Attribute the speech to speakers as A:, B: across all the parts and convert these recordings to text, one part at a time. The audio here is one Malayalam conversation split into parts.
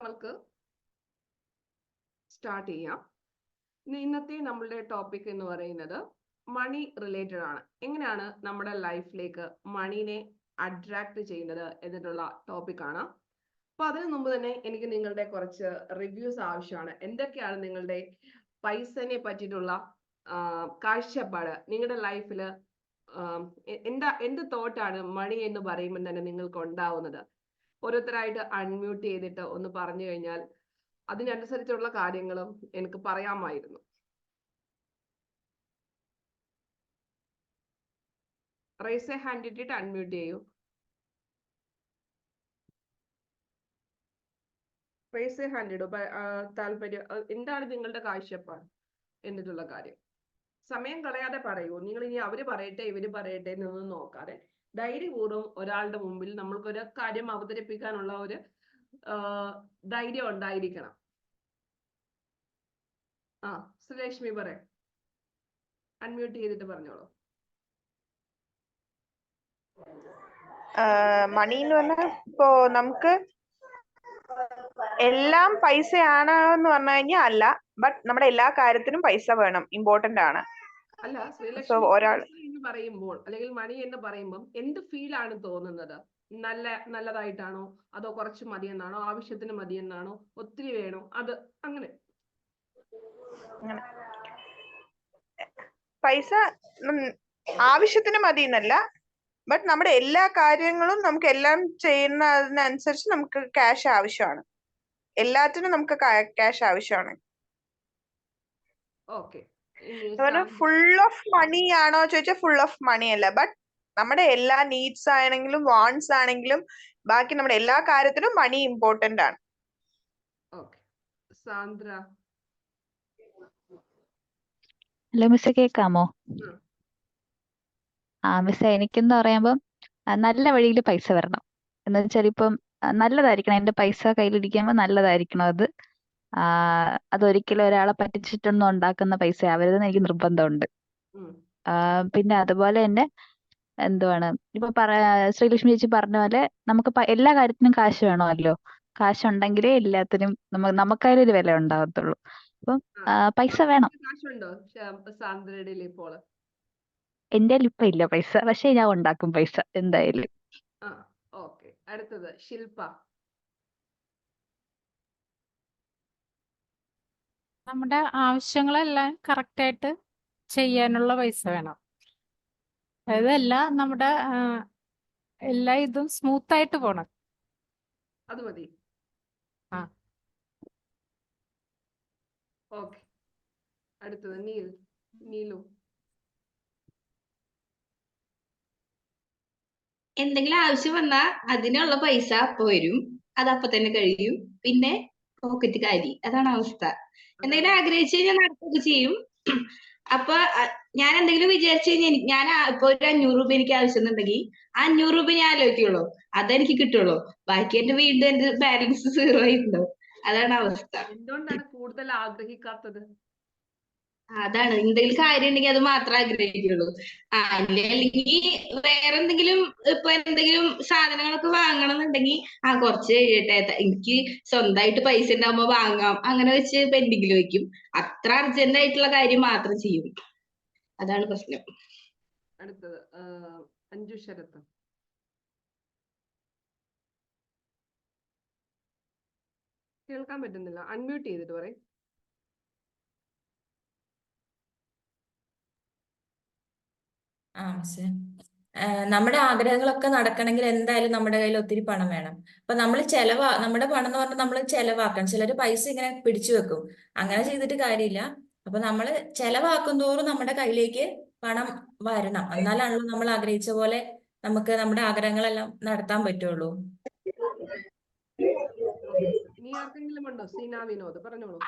A: നമ്മൾക്ക് സ്റ്റാർട്ട് ചെയ്യാം. ഇന്നത്തെ നമ്മളുടെ ടോപ്പിക് എന്ന് പറയുന്നത് മണി റിലേറ്റഡ് ആണ്. എങ്ങനെയാണ് നമ്മുടെ ലൈഫിലേക്ക് മണീനെ അട്രാക്ട് ചെയ്യുന്നത് എന്നിട്ടുള്ള ടോപ്പിക്കാണ്. അപ്പൊ അതിനു മുമ്പ് തന്നെ എനിക്ക് നിങ്ങളുടെ കുറച്ച് റിവ്യൂസ് ആവശ്യമാണ്. എന്തൊക്കെയാണ് നിങ്ങളുടെ പൈസനെ പറ്റിയിട്ടുള്ള കാഴ്ചപ്പാട്? നിങ്ങളുടെ ലൈഫിൽ എന്ത് തോട്ടാണ് മണി എന്ന് പറയുമ്പോൾ തന്നെ നിങ്ങൾക്ക് ഉണ്ടാവുന്നത്? ഓരോരുത്തരായിട്ട് അൺമ്യൂട്ട് ചെയ്തിട്ട് ഒന്ന് പറഞ്ഞു കഴിഞ്ഞാൽ അതിനനുസരിച്ചുള്ള കാര്യങ്ങളും എനിക്ക് പറയാമായിരുന്നു. റൈസ് എ ഹാൻഡ് ഇട്ടിട്ട് അൺമ്യൂട്ട് ചെയ്യൂ. റൈസ് എ ഹാൻഡ് ഇടൂ. താല്പര്യം എന്താണ് നിങ്ങളുടെ കാഴ്ചപ്പാട് എന്നിട്ടുള്ള കാര്യം സമയം കളയാതെ പറയൂ. നിങ്ങൾ ഇനി അവര് പറയട്ടെ ഇവര് പറയട്ടെ എന്നൊന്നും നോക്കാതെ ധൈര്യപൂർവ്വം ഒരാളുടെ മുമ്പിൽ നമ്മൾക്കൊരു കാര്യം അവതരിപ്പിക്കാനുള്ള ഒരു ധൈര്യം ഉണ്ടായിരിക്കണം. ശ്രീലക്ഷ്മി പറയാം. അൺമ്യൂട്ട് ചെയ്തിട്ട് പറഞ്ഞോളൂ.
B: മണി എന്ന് പറഞ്ഞാൽ ഇപ്പോ നമുക്ക് എല്ലാം പൈസയാണെന്ന് പറഞ്ഞു കഴിഞ്ഞാൽ അല്ല, ബട്ട് നമ്മുടെ എല്ലാ കാര്യത്തിനും പൈസ വേണം, ഇമ്പോർട്ടന്റ് ആണ്.
A: അല്ല, ശ്രീലക്ഷ്മി എന്ന് പറയുമ്പോൾ അല്ലെങ്കിൽ മണി എന്ന് പറയുമ്പോൾ എന്ത് ഫീൽ ആണ് തോന്നുന്നത്? നല്ലതായിട്ടാണോ, അതോ കുറച്ച് മതിയെന്നാണോ, ആവശ്യത്തിന് മതിയെന്നാണോ, ഒത്തിരി വേണോ, അത് അങ്ങനെ?
B: പൈസ ആവശ്യത്തിന് മതി എന്നല്ല, ബട്ട് നമ്മുടെ എല്ലാ കാര്യങ്ങളും നമുക്ക് എല്ലാം ചെയ്യുന്നതിനനുസരിച്ച് നമുക്ക് ക്യാഷ് ആവശ്യമാണ്. എല്ലാത്തിനും നമുക്ക് ക്യാഷ് ആവശ്യമാണ്. ഫുൾ ഓഫ് മണി ആണോ ചോദിച്ചാൽ ഫുൾ ഓഫ് മണി അല്ല, ബട്ട് നമ്മുടെ എല്ലാ നീഡ്സ് ആണെങ്കിലും വാണ്ട്സ് ആണെങ്കിലും ബാക്കി നമ്മുടെ എല്ലാ കാര്യത്തിനും മണി ഇമ്പോർട്ടന്റ് ആണ്.
C: ഹലോ മിസ്, കേൾക്കാമോ? മിസ്, എനിക്കെന്ന് പറയുമ്പം നല്ല വഴിയിൽ പൈസ വരണം എന്ന് വെച്ചാൽ ഇപ്പം നല്ലതായിരിക്കണം. എന്റെ പൈസ കയ്യിലിരിക്കുമ്പോൾ നല്ലതായിരിക്കണം. അതൊരിക്കലും ഒരാളെ പറ്റിച്ചിട്ടൊന്നും ഉണ്ടാക്കുന്ന പൈസ ആവരുതെന്ന് എനിക്ക് നിർബന്ധമുണ്ട്. പിന്നെ അതുപോലെ തന്നെ എന്തുവാണ് ഇപ്പൊ ശ്രീലക്ഷ്മി ചേച്ചി പറഞ്ഞ പോലെ നമുക്ക് എല്ലാ കാര്യത്തിനും കാശ് വേണമല്ലോ. കാശുണ്ടെങ്കിലേ എല്ലാത്തിനും നമുക്കതിലൊരു വില ഉണ്ടാകത്തുള്ളൂ. അപ്പം പൈസ വേണം. എന്റെ ഇപ്പൊ ഇല്ല പൈസ, പക്ഷെ ഞാൻ ഉണ്ടാക്കും പൈസ എന്തായാലും.
A: അടുത്തത് ശില്പ.
D: നമ്മുടെ ആവശ്യങ്ങളെല്ലാം കറക്റ്റായിട്ട് ചെയ്യാനുള്ള പൈസ വേണം. അതായത് നമ്മുടെ എല്ലാ ഇതും സ്മൂത്ത് ആയിട്ട് പോണം.
A: അത് മതി. അടുത്തത് നീലു.
E: എന്തെങ്കിലും ആവശ്യം വന്നാൽ അതിനുള്ള പൈസ അപ്പൊ വരും, അതപ്പൊ തന്നെ കഴിയും, പിന്നെ പോക്കറ്റ് കാലി. അതാണ് അവസ്ഥ. എന്തെങ്കിലും ആഗ്രഹിച്ചു കഴിഞ്ഞാൽ നടക്കുകയൊക്കെ ചെയ്യും. അപ്പൊ ഞാൻ എന്തെങ്കിലും വിചാരിച്ചു കഴിഞ്ഞാൽ ഞാൻ ഇപ്പൊ ഒരു 500 രൂപ എനിക്ക് ആവശ്യമുണ്ടെങ്കിൽ ആ 500 രൂപ ഞാൻ ആലോചിക്കുള്ളൂ, അതെനിക്ക് കിട്ടുള്ളൂ. ബാക്കി എന്റെ വീണ്ടും എന്റെ ബാലൻസ് 0 ആയിട്ടുണ്ടാവും. അതാണ് അവസ്ഥ.
A: എന്തുകൊണ്ടാണ് കൂടുതൽ ആഗ്രഹിക്കാത്തത്?
E: അതാണ്, എന്തെങ്കിലും കാര്യം ഉണ്ടെങ്കിൽ അത് മാത്രമേ ആഗ്രഹിക്കുള്ളൂ. അല്ലെങ്കിൽ വേറെ എന്തെങ്കിലും ഇപ്പൊ എന്തെങ്കിലും സാധനങ്ങളൊക്കെ വാങ്ങണം എന്നുണ്ടെങ്കിൽ കുറച്ച് കഴിയട്ടെ, എനിക്ക് സ്വന്തമായിട്ട് പൈസ ഉണ്ടാവുമ്പോ വാങ്ങാം, അങ്ങനെ വെച്ച് പെൻഡിങ്ങിൽ വെക്കും. അത്ര അർജന്റ് ആയിട്ടുള്ള കാര്യം മാത്രം ചെയ്യും. അതാണ് പ്രശ്നം.
A: അടുത്തത് അഞ്ജു ശരത്ത്. കേൾക്കാൻ പറ്റുന്നില്ല, അൺമ്യൂട്ട് ചെയ്തിട്ട് പറയും.
F: നമ്മുടെ ആഗ്രഹങ്ങളൊക്കെ നടക്കണമെങ്കിൽ എന്തായാലും നമ്മുടെ കയ്യിൽ ഒത്തിരി പണം വേണം. അപ്പൊ നമ്മൾ നമ്മുടെ പണം എന്ന് പറഞ്ഞാൽ നമ്മൾ ചെലവാക്കണം. ചിലര് പൈസ ഇങ്ങനെ പിടിച്ചു വെക്കും, അങ്ങനെ ചെയ്തിട്ട് കാര്യമില്ല. അപ്പൊ നമ്മൾ ചെലവാക്കും തോറും നമ്മുടെ കയ്യിലേക്ക് പണം വരണം, എന്നാലാണല്ലോ നമ്മൾ ആഗ്രഹിച്ച പോലെ നമുക്ക് നമ്മുടെ ആഗ്രഹങ്ങളെല്ലാം നടത്താൻ പറ്റുള്ളൂ.
A: ഇനി ആർക്കെങ്കിലും ഉണ്ടോ? സീന വിനോദ് പറഞ്ഞോളൂ.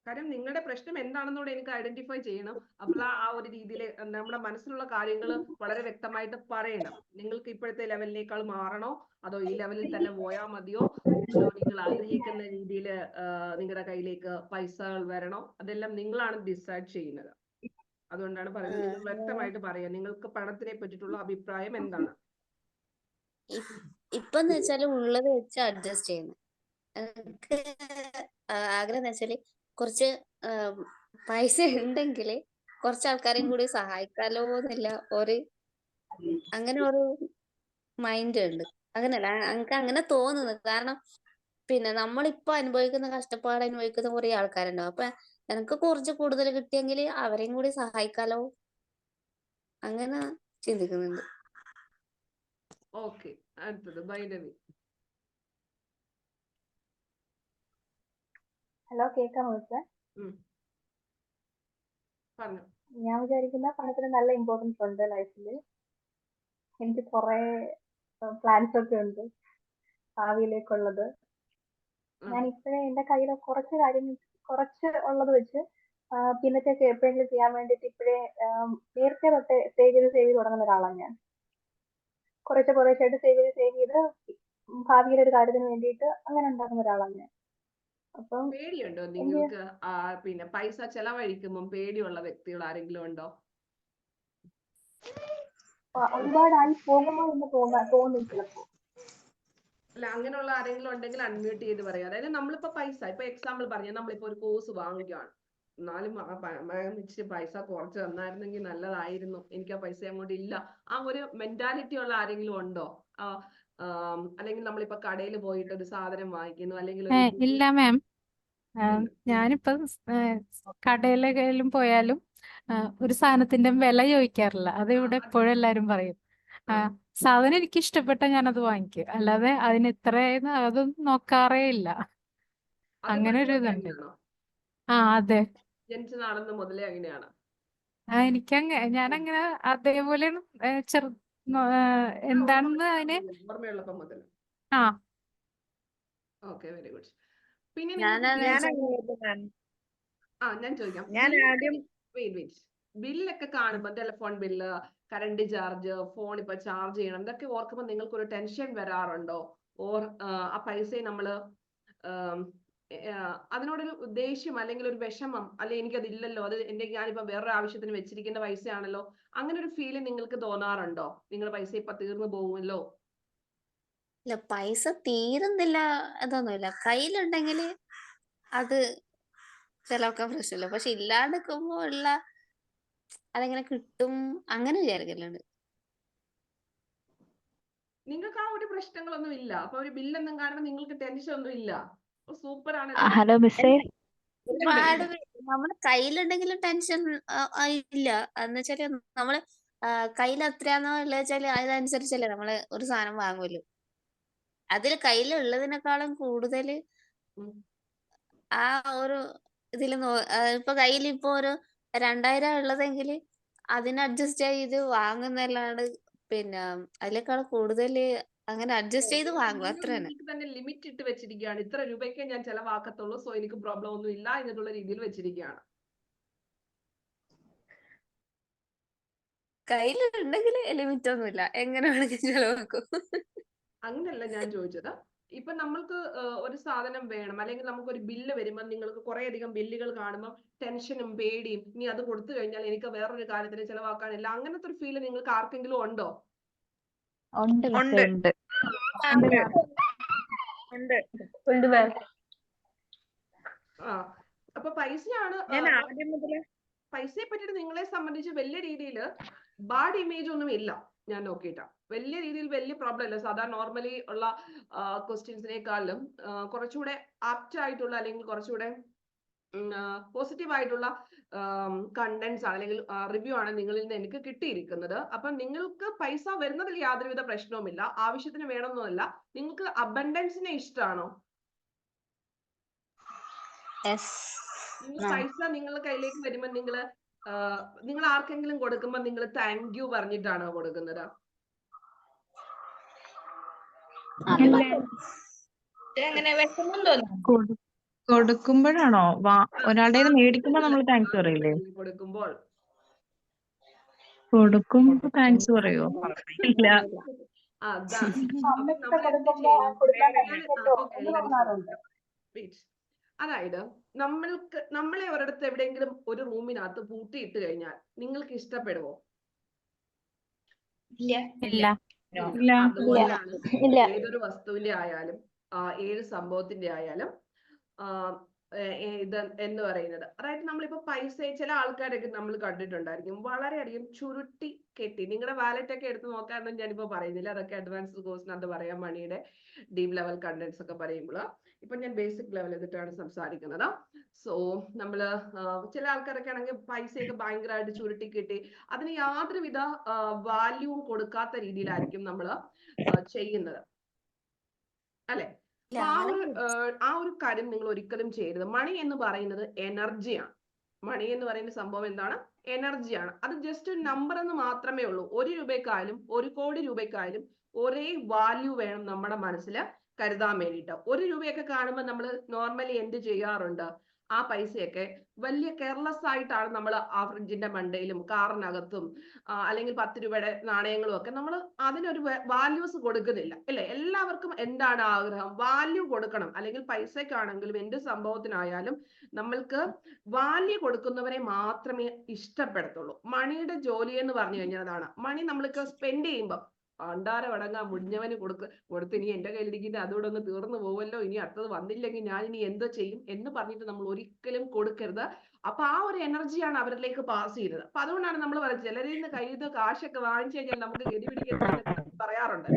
A: കാര്യം നിങ്ങളുടെ പ്രശ്നം എന്താണെന്നൂടെ എനിക്ക് ഐഡന്റിഫൈ ചെയ്യണം. അപ്പോൾ ആ ഒരു രീതിയിൽ നമ്മുടെ മനസ്സിലുള്ള കാര്യങ്ങൾ വളരെ വ്യക്തമായിട്ട് പറയണം. നിങ്ങൾക്ക് ഇപ്പോഴത്തെ ലെവലിനേക്കാൾ മാറണോ, അതോ ഈ ലെവലിൽ തന്നെ പോയാൽ മതിയോ, അതോ നിങ്ങൾ ആഗ്രഹിക്കുന്ന രീതിയിൽ നിങ്ങളുടെ കയ്യിലേക്ക് പൈസകൾ വരണോ, അതെല്ലാം നിങ്ങളാണ് ഡിസൈഡ് ചെയ്യുന്നത്. അതുകൊണ്ടാണ് പറയുന്നത്, നിങ്ങൾ വ്യക്തമായിട്ട് പറയാം നിങ്ങൾക്ക് പണത്തിനെ പറ്റിയിട്ടുള്ള അഭിപ്രായം എന്താണ്.
G: ഇപ്പൊന്ന് വെച്ചാൽ ഉള്ളത് വെച്ച് അഡ്ജസ്റ്റ് ചെയ്യുന്നു. എനിക്ക് ആഗ്രഹം എന്ന് വെച്ചാല് കുറച്ച് പൈസ ഉണ്ടെങ്കിൽ കുറച്ച് ആൾക്കാരെയും കൂടി സഹായിക്കാലോ എന്നുള്ള ഒരു അങ്ങനെ ഒരു മൈൻഡ് ഉണ്ട്. അങ്ങനല്ല, എനിക്ക് അങ്ങനെ തോന്നുന്നു. കാരണം പിന്നെ നമ്മളിപ്പോ അനുഭവിക്കുന്ന കഷ്ടപ്പാട് അനുഭവിക്കുന്ന കുറെ ആൾക്കാരുണ്ടാവും. അപ്പൊ എനിക്ക് കുറച്ച് കൂടുതൽ കിട്ടിയെങ്കിൽ അവരെയും കൂടി സഹായിക്കാലോ, അങ്ങനെ ചിന്തിക്കുന്നുണ്ട്.
A: ഓക്കെ, അടുത്തത് ഭൈരവി.
H: ഹലോ, കേൾക്കാൻ വിളിച്ചേ?
A: പറഞ്ഞു.
H: ഞാൻ വിചാരിക്കുന്ന പണത്തിന് നല്ല ഇമ്പോർട്ടൻസ് ഉണ്ട് ലൈഫിൽ. എനിക്ക് കുറെ പ്ലാൻസ് ഒക്കെ ഉണ്ട് ഭാവിയിലേക്കുള്ളത്. ഞാൻ ഇപ്പോഴേ എന്റെ കയ്യിൽ കുറച്ച് കാര്യങ്ങൾ, കുറച്ച് ഉള്ളത് വെച്ച് പിന്നത്തേക്ക് എപ്പോഴെങ്കിലും ചെയ്യാൻ വേണ്ടിയിട്ട് ഇപ്പോഴേ നേരത്തെ തൊട്ടേ സേവ് ചെയ്ത് തുടങ്ങുന്ന ഒരാളാണ് ഞാൻ. കുറേശ്ശായിട്ട് സേവ് ചെയ്ത് ഭാവിയിലെ ഒരു കാര്യത്തിന് വേണ്ടിയിട്ട് അങ്ങനെ ഉണ്ടാക്കുന്ന ഒരാളാണ് ഞാൻ. അപ്പം
A: പേടിയുണ്ടോ നിങ്ങൾക്ക്? പിന്നെ പൈസ ചെലവഴിക്കുമ്പോൾ പേടിയുള്ള വ്യക്തികൾ ആരെങ്കിലും ഉണ്ടോ?
H: ഒരുപാടായി പോകുമോ എന്ന് തോന്നും ചിലപ്പോ.
A: അല്ല, അങ്ങനെയുള്ള ആരെങ്കിലും ഉണ്ടെങ്കിൽ അൺമ്യൂട്ട് ചെയ്ത് പറയാം. അതായത് നമ്മളിപ്പോ പൈസ, ഇപ്പൊ എക്സാമ്പിൾ പറഞ്ഞാൽ നമ്മളിപ്പോ ഒരു കോഴ്സ് വാങ്ങിക്കുകയാണ്, എന്നാലും ഇച്ചിരി പൈസ കുറച്ച് തന്നായിരുന്നെങ്കിൽ നല്ലതായിരുന്നു, എനിക്ക് ആ പൈസ അങ്ങോട്ട് ഇല്ല, ആ ഒരു മെന്റാലിറ്റി ഉള്ള ആരെങ്കിലും ഉണ്ടോ? അല്ലെങ്കിൽ നമ്മളിപ്പോ കടയിൽ പോയിട്ട് ഒരു സാധനം വാങ്ങിക്കുന്നു, അല്ലെങ്കിൽ
D: ഇല്ല മാം. ഞാനിപ്പോ കടയിലെങ്കിലും പോയാലും ഒരു സാധനത്തിന്റെ വില ചോദിക്കാറില്ല. അത് ഇവിടെ എപ്പോഴും എല്ലാരും പറയും. സാധനം എനിക്ക് ഇഷ്ടപ്പെട്ട ഞാനത് വാങ്ങിക്കും, അല്ലാതെ അതിന് ഇത്രയെന്ന് അതൊന്നും നോക്കാറേ ഇല്ല. അങ്ങനെ ഒരു ഇതുണ്ട്. അതെ.
A: ജനിച്ച നാളെന്ന് മുതലേ അങ്ങനെയാണ്.
D: ഞാനങ്ങനെ അതേപോലെ എന്താണെന്ന് അതിന്
A: ഓർമ്മയുള്ളപ്പോ മുതൽ. Okay, very good. പിന്നെ ഞാൻ ചോദിക്കാം, ബില്ലൊക്കെ കാണുമ്പോ telephone bill, current charge, phone ഇപ്പൊ ചാർജ് ചെയ്യണം, ഇതൊക്കെ ഓർക്കുമ്പോ നിങ്ങൾക്ക് ഒരു ടെൻഷൻ വരാറുണ്ടോ? ആ പൈസയെ നമ്മള് അതിനോടൊരു ദേഷ്യം അല്ലെങ്കിൽ ഒരു വിഷമം, അല്ലെങ്കിൽ എനിക്കതില്ലല്ലോ, അത് ഞാനിപ്പോ വേറൊരു ആവശ്യത്തിന് വെച്ചിരിക്കേണ്ട പൈസയാണല്ലോ, അങ്ങനെ ഒരു ഫീല് നിങ്ങൾക്ക് തോന്നാറുണ്ടോ? നിങ്ങളുടെ പൈസ ഇപ്പൊ തീർന്നു പോകുമല്ലോ?
G: ഇല്ല, പൈസ തീരുന്നില്ല അതൊന്നുമില്ല. കയ്യിലുണ്ടെങ്കിൽ അത് ചിലവൊക്കെ പ്രശ്നമില്ല. പക്ഷെ ഇല്ലാണ്ടിരിക്കുമ്പോ ഉള്ള അതെങ്ങനെ കിട്ടും അങ്ങനെ വിചാരിക്കലുണ്ട്.
A: നിങ്ങൾക്ക് ആ ഒരു പ്രശ്നങ്ങളൊന്നും ഇല്ല? അപ്പൊ ഒരു ബില്ലൊന്നും കാണുമ്പോൾ നിങ്ങൾക്ക് ടെൻഷൻ ഒന്നും ഇല്ല? സൂപ്പർ ആണ്.
C: ഹലോ മിസ്സേ,
G: ഒരുപാട് നമ്മുടെ കയ്യിലുണ്ടെങ്കിലും ടെൻഷൻ ഇല്ല. എന്ന് വെച്ചാല് നമ്മള് കയ്യിൽ എത്രയാണോ ഉള്ളത് വെച്ചാല് അതനുസരിച്ചല്ലേ നമ്മള് ഒരു സാധനം വാങ്ങുമല്ലോ. അതിൽ കയ്യിലുള്ളതിനേക്കാളും കൂടുതൽ ആ ഒരു ഇതിൽ ഇപ്പൊ കയ്യിൽ ഇപ്പൊ ഒരു 2000 ഉള്ളതെങ്കിൽ അതിന് അഡ്ജസ്റ്റ് ചെയ്ത് വാങ്ങുന്നല്ലാണ്ട് പിന്നെ അതിനേക്കാൾ കൂടുതൽ അങ്ങനെ അഡ്ജസ്റ്റ് ചെയ്ത് വാങ്ങും, അത്ര തന്നെ.
A: തന്നെ ലിമിറ്റ് ഇട്ട് വെച്ചിരിക്കുകയാണ്, ഇത്ര രൂപയ്ക്ക് ഞാൻ ചെലവാക്കത്തുള്ളൂ, സോ എനിക്ക് പ്രോബ്ലം ഒന്നും ഇല്ല എന്നുള്ള രീതിയിൽ വെച്ചിരിക്കുകയാണ്.
G: കയ്യിലുണ്ടെങ്കിൽ ലിമിറ്റ് ഒന്നുമില്ല, എങ്ങനെ വേണമെങ്കിൽ ചെലവാക്കും.
A: അങ്ങനെയല്ല ഞാൻ ചോദിച്ചത്. ഇപ്പൊ നമ്മൾക്ക് ഒരു സാധനം വേണം, അല്ലെങ്കിൽ നമുക്കൊരു ബില്ല് വരുമ്പോൾ നിങ്ങൾക്ക് കുറെ അധികം ബില്ലുകൾ കാണുമ്പോൾ ടെൻഷനും പേടിയും, ഇനി അത് കൊടുത്തു കഴിഞ്ഞാൽ എനിക്ക് വേറൊരു കാര്യത്തിന് ചെലവാക്കാനില്ല, അങ്ങനത്തെ ഒരു ഫീല് നിങ്ങൾക്ക് ആർക്കെങ്കിലും ഉണ്ടോ?
C: ഉണ്ട് മിസ്സേ, ഉണ്ട്.
A: അപ്പൊ പൈസയെ പറ്റിയിട്ട് നിങ്ങളെ സംബന്ധിച്ച് വലിയ രീതിയിൽ ബാഡ് ഇമേജ് ഒന്നും ഇല്ല ഞാൻ നോക്കിയിട്ടാ. വലിയ രീതിയിൽ വലിയ പ്രോബ്ലം ഇല്ല. സാധാരണ നോർമലി ഉള്ള ക്വസ്റ്റ്യൻസിനേക്കാളും കുറച്ചുകൂടെ ആപ്റ്റ് ആയിട്ടുള്ള, അല്ലെങ്കിൽ കുറച്ചുകൂടെ പോസിറ്റീവ് ആയിട്ടുള്ള കണ്ടന്റ്സ് ആണ്, അല്ലെങ്കിൽ റിവ്യൂ ആണ് നിങ്ങളിൽ നിന്ന് എനിക്ക് കിട്ടിയിരിക്കുന്നത്. അപ്പൊ നിങ്ങൾക്ക് പൈസ വരുന്നതിൽ യാതൊരുവിധ പ്രശ്നവുമില്ല, ആവശ്യത്തിന് വേണമെന്നല്ല. നിങ്ങൾക്ക് അബണ്ടൻസിനെ ഇഷ്ടമാണോ? പൈസ നിങ്ങളുടെ കയ്യിലേക്ക് വരുമ്പോൾ നിങ്ങൾ ആർക്കെങ്കിലും കൊടുക്കുമ്പോൾ നിങ്ങൾ താങ്ക് യു പറഞ്ഞിട്ടാണോ കൊടുക്കുന്നത്?
I: കൊടുക്കുമ്പോഴാണോ? ഒരാളുടെ മേടിക്കുമ്പോ നമ്മൾ താങ്ക്സ് പറയില്ലേ? കൊടുക്കുമ്പോ താങ്ക്സ് പറയോ? ഇല്ല.
A: അതായത് നമ്മളെ ഒരിടത്ത് എവിടെയെങ്കിലും ഒരു റൂമിനകത്ത് പൂട്ടിയിട്ട് കഴിഞ്ഞാൽ നിങ്ങൾക്ക് ഇഷ്ടപ്പെടുവോ?
D: ഇല്ല.
A: അതുപോലെയാണ് ഏതൊരു വസ്തുവിന്റെ ആയാലും ഏത് സംഭവത്തിന്റെ ആയാലും ഇത് എന്ന് പറയുന്നത്, അതായത് നമ്മളിപ്പോ പൈസ ചില ആൾക്കാരൊക്കെ നമ്മൾ കണ്ടിട്ടുണ്ടായിരിക്കും വളരെയധികം ചുരുട്ടി കെട്ടി. നിങ്ങളുടെ വാലറ്റ് ഒക്കെ എടുത്ത് നോക്കാനൊന്നും ഞാനിപ്പോ പറയുന്നില്ല, അതൊക്കെ അഡ്വാൻസ്ഡ് കോഴ്സിനകത്ത് പറയാം, മണിയുടെ ഡീപ് ലെവൽ കണ്ടന്റ്സ് ഒക്കെ പറയുമ്പോൾ. ഇപ്പൊ ഞാൻ ബേസിക് ലെവൽ എന്നിട്ടാണ് സംസാരിക്കുന്നത്. സോ നമ്മള് ചില ആൾക്കാരൊക്കെ ആണെങ്കിൽ പൈസയൊക്കെ ഭയങ്കരമായിട്ട് ചുരുട്ടി കെട്ടി അതിന് യാതൊരുവിധ വാല്യൂവും കൊടുക്കാത്ത രീതിയിലായിരിക്കും നമ്മൾ ചെയ്യുന്നത്, അല്ലെ? ആ ഒരു കാര്യം നിങ്ങൾ ഒരിക്കലും ചെയ്യരുത്. മണി എന്ന് പറയുന്നത് എനർജിയാണ്. മണി എന്ന് പറയുന്ന സംഭവം എന്താണ്? എനർജിയാണ്. അത് ജസ്റ്റ് ഒരു നമ്പർ എന്ന് മാത്രമേ ഉള്ളൂ. 1 രൂപയ്ക്കായാലും 1 കോടി രൂപയ്ക്കായാലും ഒരേ വാല്യൂ വേണം നമ്മുടെ മനസ്സിൽ കരുതാൻ വേണ്ടിയിട്ട്. 1 രൂപയൊക്കെ കാണുമ്പോൾ നമ്മൾ നോർമലി എന്ത് ചെയ്യാറുണ്ട്? ആ പൈസയൊക്കെ വലിയ കെയർലെസ് ആയിട്ടാണ് നമ്മൾ ആ ഫ്രിഡ്ജിന്റെ മണ്ടയിലും കാറിനകത്തും അല്ലെങ്കിൽ 10 രൂപയുടെ നാണയങ്ങളും ഒക്കെ നമ്മൾ അതിനൊരു വാല്യൂസ് കൊടുക്കുന്നില്ല, അല്ലെ? എല്ലാവർക്കും എന്താണ് ആഗ്രഹം? വാല്യൂ കൊടുക്കണം. അല്ലെങ്കിൽ പൈസക്കാണെങ്കിലും എന്ത് സംഭവത്തിനായാലും നമ്മൾക്ക് വാല്യൂ കൊടുക്കുന്നവരെ മാത്രമേ ഇഷ്ടപ്പെടത്തുള്ളൂ. മണിയുടെ ജോലി എന്ന് പറഞ്ഞു കഴിഞ്ഞാൽ അതാണ്. മണി നമ്മൾക്ക് സ്പെൻഡ് ചെയ്യുമ്പോൾ അണ്ടാരമടങ്ങാ മുടിഞ്ഞവന് കൊടുത്ത് ഇനി എന്റെ കയ്യിലിരിക്കുന്ന അതോടെ ഒന്ന് തീർന്നു പോവല്ലോ, ഇനി അടുത്തത് വന്നില്ലെങ്കിൽ ഞാൻ ഇനി എന്തോ ചെയ്യും എന്ന് പറഞ്ഞിട്ട് നമ്മൾ ഒരിക്കലും കൊടുക്കരുത്. അപ്പൊ ആ ഒരു എനർജിയാണ് അവരിലേക്ക് പാസ് ചെയ്യുന്നത്. അപ്പൊ അതുകൊണ്ടാണ് നമ്മൾ പറയുന്നത് ചിലരിൽ നിന്ന് കയ്യിൽ നിന്ന് കാശൊക്കെ വാങ്ങിച്ചു കഴിഞ്ഞാൽ നമുക്ക് ഗതി പിടിക്കുന്നതൊക്കെ പറയാറുണ്ട്.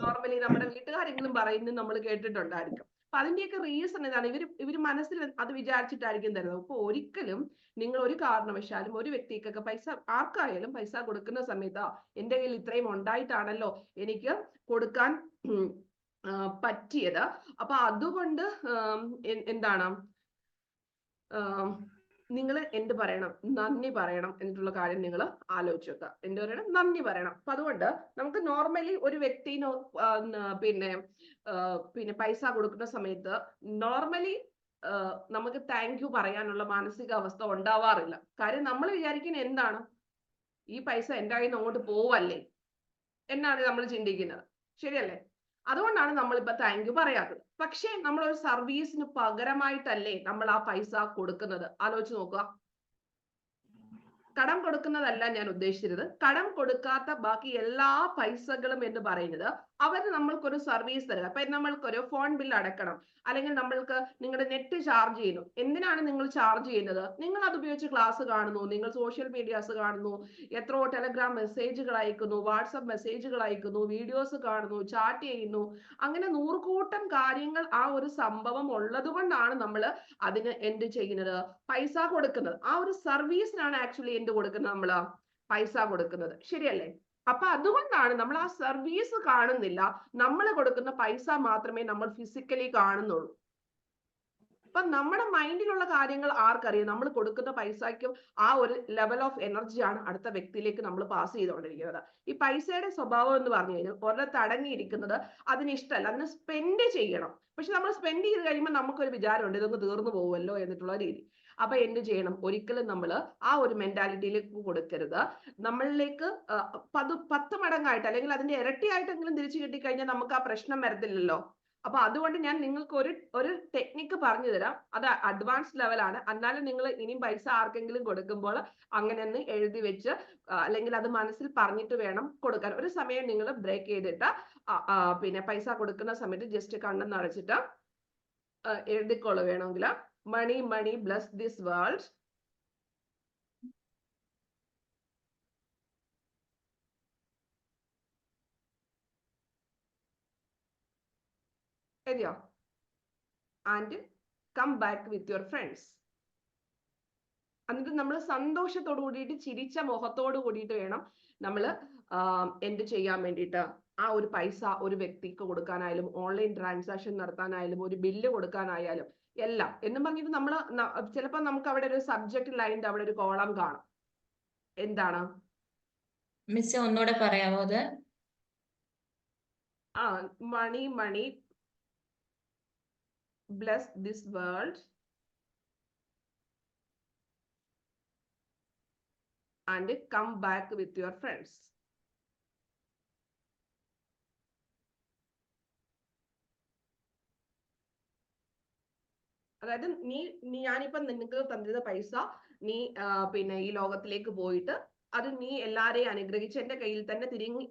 A: നോർമലി നമ്മുടെ വീട്ടുകാരെങ്കിലും പറയുന്നത് നമ്മൾ കേട്ടിട്ടുണ്ടായിരിക്കും. അപ്പൊ അതിന്റെയൊക്കെ റീസൺ എന്താണ്? ഇവര് മനസ്സിൽ അത് വിചാരിച്ചിട്ടായിരിക്കും തരുന്നത്. അപ്പൊ ഒരിക്കലും നിങ്ങൾ ഒരു കാരണവശാലും ഒരു വ്യക്തിക്കൊക്കെ പൈസ, ആർക്കായാലും പൈസ കൊടുക്കുന്ന സമയത്ത് എന്റെ കയ്യിൽ ഇത്രയും ഉണ്ടായിട്ടാണല്ലോ എനിക്ക് കൊടുക്കാൻ പറ്റിയത്, അപ്പൊ അതുകൊണ്ട് എന്താണ് നിങ്ങൾ എന്ത് പറയണം? നന്ദി പറയണം എന്നിട്ടുള്ള കാര്യം നിങ്ങൾ ആലോചിച്ച് വെക്കുക. എന്ത് പറയണം? നന്ദി പറയണം. അപ്പൊ അതുകൊണ്ട് നമുക്ക് നോർമലി ഒരു വ്യക്തിനോ പിന്നെ പൈസ കൊടുക്കുന്ന സമയത്ത് നോർമലി നമുക്ക് താങ്ക് യു പറയാനുള്ള മാനസികാവസ്ഥ ഉണ്ടാവാറില്ല. കാര്യം നമ്മൾ വിചാരിക്കുന്നത് എന്താണ്? ഈ പൈസ എൻ്റെ കയ്യിൽ നിന്ന് അങ്ങോട്ട് പോവല്ലേ എന്നാണ് നമ്മൾ ചിന്തിക്കുന്നത്, ശരിയല്ലേ? അതുകൊണ്ടാണ് നമ്മളിപ്പോ താങ്ക് യു പറയാത്തത്. പക്ഷെ നമ്മൾ ഒരു സർവീസിന് പകരമായിട്ടല്ലേ നമ്മൾ ആ പൈസ കൊടുക്കുന്നത്? ആലോചിച്ച് നോക്കുക. കടം കൊടുക്കുന്നതല്ല ഞാൻ ഉദ്ദേശിച്ചത്. കടം കൊടുക്കാത്ത ബാക്കി എല്ലാ പൈസകളും എന്ന് പറയുന്നത് അവർ നമ്മൾക്കൊരു സർവീസ് തരിക. അപ്പൊ നമ്മൾക്കൊരു ഫോൺ ബിൽ അടക്കണം, അല്ലെങ്കിൽ നമ്മൾക്ക് നിങ്ങളുടെ നെറ്റ് ചാർജ് ചെയ്യുന്നു. എന്തിനാണ് നിങ്ങൾ ചാർജ് ചെയ്യുന്നത്? നിങ്ങൾ അത് ഉപയോഗിച്ച് ക്ലാസ് കാണുന്നു, നിങ്ങൾ സോഷ്യൽ മീഡിയാസ് കാണുന്നു, എത്രയോ ടെലഗ്രാം മെസ്സേജുകൾ അയക്കുന്നു, വാട്സപ്പ് മെസ്സേജുകൾ അയക്കുന്നു, വീഡിയോസ് കാണുന്നു, ചാറ്റ് ചെയ്യുന്നു. അങ്ങനെ 100 കൂട്ടം കാര്യങ്ങൾ ആ ഒരു സംഭവം ഉള്ളത് കൊണ്ടാണ് നമ്മൾ അതിന് എന്ത് ചെയ്യുന്നത്? പൈസ കൊടുക്കുന്നത്. ആ ഒരു സർവീസിനാണ് ആക്ച്വലി എന്ത് കൊടുക്കുന്നത്? നമ്മൾ പൈസ കൊടുക്കുന്നത്, ശരിയല്ലേ? അപ്പൊ അതുകൊണ്ടാണ് നമ്മൾ ആ സർവീസ് കാണുന്നില്ല, നമ്മൾ കൊടുക്കുന്ന പൈസ മാത്രമേ നമ്മൾ ഫിസിക്കലി കാണുന്നുള്ളൂ. അപ്പൊ നമ്മുടെ മൈൻഡിലുള്ള കാര്യങ്ങൾ ആർക്കറിയാം? നമ്മൾ കൊടുക്കുന്ന പൈസയ്ക്കും ആ ഒരു ലെവൽ ഓഫ് എനർജിയാണ് അടുത്ത വ്യക്തിയിലേക്ക് നമ്മൾ പാസ് ചെയ്തുകൊണ്ടിരിക്കുന്നത്. ഈ പൈസയുടെ സ്വഭാവം എന്ന് പറഞ്ഞു കഴിഞ്ഞാൽ ഒരിടത്ത് അടങ്ങിയിരിക്കുന്നത് അതിന് ഇഷ്ടമല്ല, അതിന് സ്പെൻഡ് ചെയ്യണം. പക്ഷെ നമ്മൾ സ്പെൻഡ് ചെയ്ത് കഴിയുമ്പോൾ നമുക്കൊരു വിചാരമുണ്ട് ഇതൊന്ന് തീർന്നു പോകുമല്ലോ എന്നിട്ടുള്ള രീതി. അപ്പൊ എന്ത് ചെയ്യണം? ഒരിക്കലും നമ്മൾ ആ ഒരു മെന്റാലിറ്റിയിലേക്ക് കൊടുക്കരുത്. നമ്മളിലേക്ക് 10 മടങ്ങായിട്ട് അല്ലെങ്കിൽ അതിന്റെ ഇരട്ടിയായിട്ടെങ്കിലും തിരിച്ചു കിട്ടിക്കഴിഞ്ഞാൽ നമുക്ക് ആ പ്രശ്നം വരത്തില്ലല്ലോ. അപ്പൊ അതുകൊണ്ട് ഞാൻ നിങ്ങൾക്ക് ഒരു ടെക്നിക്ക് പറഞ്ഞു തരാം. അത് അഡ്വാൻസ് ലെവലാണ്. എന്നാലും നിങ്ങൾ ഇനിയും പൈസ ആർക്കെങ്കിലും കൊടുക്കുമ്പോൾ അങ്ങനെ ഒന്ന് എഴുതി വെച്ച് അല്ലെങ്കിൽ അത് മനസ്സിൽ പറഞ്ഞിട്ട് വേണം കൊടുക്കാൻ. ഒരു സമയം നിങ്ങൾ ബ്രേക്ക് ചെയ്തിട്ട് പിന്നെ പൈസ കൊടുക്കുന്ന സമയത്ത് ജസ്റ്റ് കണ്ണെന്ന് അടച്ചിട്ട് എഴുതിക്കോളൂ വേണമെങ്കിൽ. Money money bless this world. എഴുതിയോ? And come back with your friends. എന്നിട്ട് നമ്മൾ സന്തോഷത്തോടു കൂടിയിട്ട് ചിരിച്ച മുഖത്തോട് കൂടിയിട്ട് വേണം നമ്മൾ എന്ത് ചെയ്യാൻ വേണ്ടിയിട്ട് ആ ഒരു പൈസ ഒരു വ്യക്തിക്ക് കൊടുക്കാനായാലും ഓൺലൈൻ ട്രാൻസാക്ഷൻ നടത്താനായാലും ഒരു ബില്ല് കൊടുക്കാനായാലും എല്ലാം എന്നും പറഞ്ഞിട്ട് നമ്മൾ ചിലപ്പോൾ നമുക്ക് അവിടെ ഒരു സബ്ജക്ട് ലൈൻ്റെ അവിടെ ഒരു കോളം കാണും. എന്താണ്
F: മിസ് ഒന്നുകൂടെ പറയാമോ അത്?
A: മണി മണി bless this world and come back with your friends. അതായത് ഞാനിപ്പം നിങ്ങൾക്ക് തന്നിരുന്ന പൈസ നീ പിന്നെ ഈ ലോകത്തിലേക്ക് പോയിട്ട് അത് നീ എല്ലാരെയും അനുഗ്രഹിച്ച് എന്റെ കയ്യിൽ തന്നെ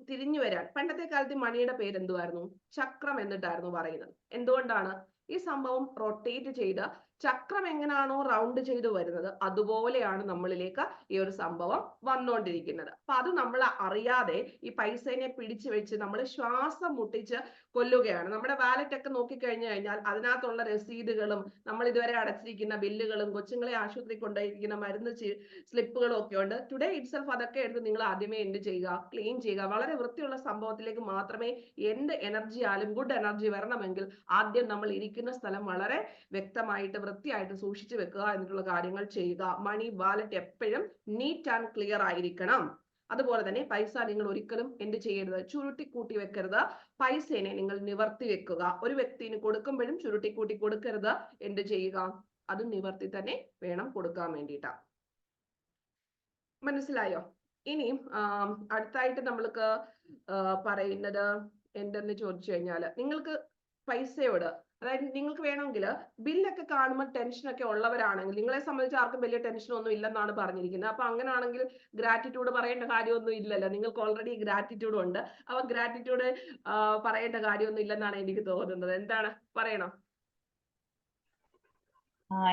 A: തിരിഞ്ഞു വരാൻ. പണ്ടത്തെ കാലത്ത് മണിയുടെ പേര് എന്തുവായിരുന്നു? ചക്രം എന്നിട്ടായിരുന്നു പറയുന്നത്. എന്തുകൊണ്ടാണ്? ഈ സംഭവം റൊട്ടേറ്റ് ചെയ്ത് ചക്രം എങ്ങനെയാണോ റൗണ്ട് ചെയ്ത് വരുന്നത് അതുപോലെയാണ് നമ്മളിലേക്ക് ഈ ഒരു സംഭവം വന്നുകൊണ്ടിരിക്കുന്നത്. അപ്പൊ അത് നമ്മൾ അറിയാതെ ഈ പൈസേനെ പിടിച്ചു വെച്ച് നമ്മൾ ശ്വാസം മുട്ടിച്ച് കൊല്ലുകയാണ്. നമ്മുടെ വാലറ്റ് ഒക്കെ നോക്കിക്കഴിഞ്ഞു കഴിഞ്ഞാൽ അതിനകത്തുള്ള രസീതുകളും നമ്മൾ ഇതുവരെ അടച്ചിരിക്കുന്ന ബില്ലുകളും കൊച്ചുങ്ങളെ ആശുപത്രി കൊണ്ടുപോയിരിക്കുന്ന മരുന്ന് സ്ലിപ്പുകളും ഒക്കെ ഉണ്ട്. ടുഡേ ഇറ്റ്സെൽഫ് അതൊക്കെ എടുത്ത് നിങ്ങൾ ആദ്യമേ എന്ത് ചെയ്യുക? ക്ലീൻ ചെയ്യുക. വളരെ വൃത്തിയുള്ള സംഭവത്തിലേക്ക് മാത്രമേ എന്ത് എനർജി ആയാലും ഗുഡ് എനർജി വരണമെങ്കിൽ ആദ്യം നമ്മൾ ഇരിക്കുന്ന സ്ഥലം വളരെ വ്യക്തമായിട്ട് വൃത്തിയായിട്ട് സൂക്ഷിച്ചു വെക്കുക എന്നിട്ടുള്ള കാര്യങ്ങൾ ചെയ്യുക. മണി വാലറ്റ് എപ്പോഴും നീറ്റ് ആൻഡ് ക്ലിയർ ആയിരിക്കണം. അതുപോലെ തന്നെ പൈസ നിങ്ങൾ ഒരിക്കലും എന്ത് ചെയ്യരുത്? ചുരുട്ടിക്കൂട്ടി വെക്കരുത്. പൈസേനെ നിങ്ങൾ നിവർത്തി വെക്കുക. ഒരു വ്യക്തിന് കൊടുക്കുമ്പോഴും ചുരുട്ടിക്കൂട്ടി കൊടുക്കരുത്. എന്ത് ചെയ്യുക? അത് നിവർത്തി തന്നെ വേണം കൊടുക്കാൻ വേണ്ടിയിട്ടാ. മനസ്സിലായോ? ഇനി അടുത്തായിട്ട് നമ്മൾക്ക് പറയുന്നത് എന്തെന്ന് ചോദിച്ചു കഴിഞ്ഞാൽ, നിങ്ങൾക്ക് പൈസയോട്, അതായത് നിങ്ങൾക്ക് വേണമെങ്കിൽ ബില്ലൊക്കെ കാണുമ്പോൾ ടെൻഷനൊക്കെ ഉള്ളവരാണെങ്കിൽ, നിങ്ങളെ സംബന്ധിച്ച് ആർക്കും വലിയ ടെൻഷനൊന്നും ഇല്ലെന്നാണ് പറഞ്ഞിരിക്കുന്നത്. അപ്പൊ അങ്ങനെയാണെങ്കിൽ ഗ്രാറ്റിറ്റ്യൂഡ് പറയേണ്ട കാര്യമൊന്നും ഇല്ലല്ലോ. നിങ്ങൾക്ക് ഓൾറെഡി ഗ്രാറ്റിറ്റ്യൂഡ് ഉണ്ട്. അപ്പൊ ഗ്രാറ്റിറ്റ്യൂഡ് പറയേണ്ട കാര്യമൊന്നും ഇല്ലെന്നാണ് എനിക്ക് തോന്നുന്നത്. എന്താണ്, പറയണോ?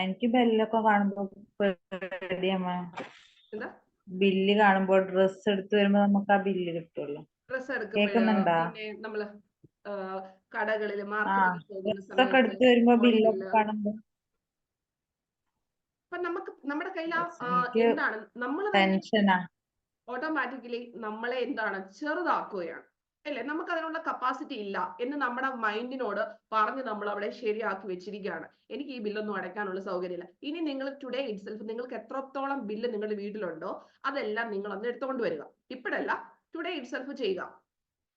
I: എനിക്ക് ബില്ലൊക്കെ കാണുമ്പോ പേടിയമ്മ.
A: എന്താ?
I: ബില്ല് കാണുമ്പോ ഡ്രസ് എടുത്തു വരുമ്പോ നമുക്ക് ആ ബില്ല് കിട്ടുമല്ലോ.
A: ഡ്രസ് എടുക്കുമ്പോഴോ,
I: കേക്കുന്നുണ്ടാ?
A: പിന്നെ നമ്മള് കടകളിൽ
I: ആ
A: മാർക്കറ്റിൽ പോകുന്ന
I: ഡ്രസ്സൊക്കെ
A: സമയത്ത്
I: എടുത്തു വരുമ്പോ ബില്ലൊക്കെ
A: ബില്ല്,
I: കാണുമ്പോ
A: അപ്പൊ നമുക്ക് നമ്മുടെ കയ്യിൽ
I: എനിക്ക്
A: എന്താണ്, നമ്മൾ തന്നെ
I: ടെൻഷനാ.
A: ഓട്ടോമാറ്റിക്കലി നമ്മളെ എന്താണ് ചെറുതാക്കുകയാണ് അല്ലെ? നമുക്ക് അതിനുള്ള കപ്പാസിറ്റി ഇല്ല എന്ന് നമ്മുടെ മൈൻഡിനോട് പറഞ്ഞ് നമ്മൾ അവിടെ ശരിയാക്കി വെച്ചിരിക്കുകയാണ്. എനിക്ക് ഈ ബില്ലൊന്നും അടയ്ക്കാനുള്ള സൗകര്യമില്ല. ഇനി നിങ്ങൾ ടുഡേ ഇറ്റ്സെൽഫ് നിങ്ങൾക്ക് എത്രത്തോളം ബില്ല് നിങ്ങളുടെ വീട്ടിലുണ്ടോ അതെല്ലാം നിങ്ങൾ ഒന്ന് എടുത്തുകൊണ്ട് വരിക. ഇപ്പോഴല്ല, ടുഡേ ഇറ്റ്സെൽഫ് ചെയ്യുക.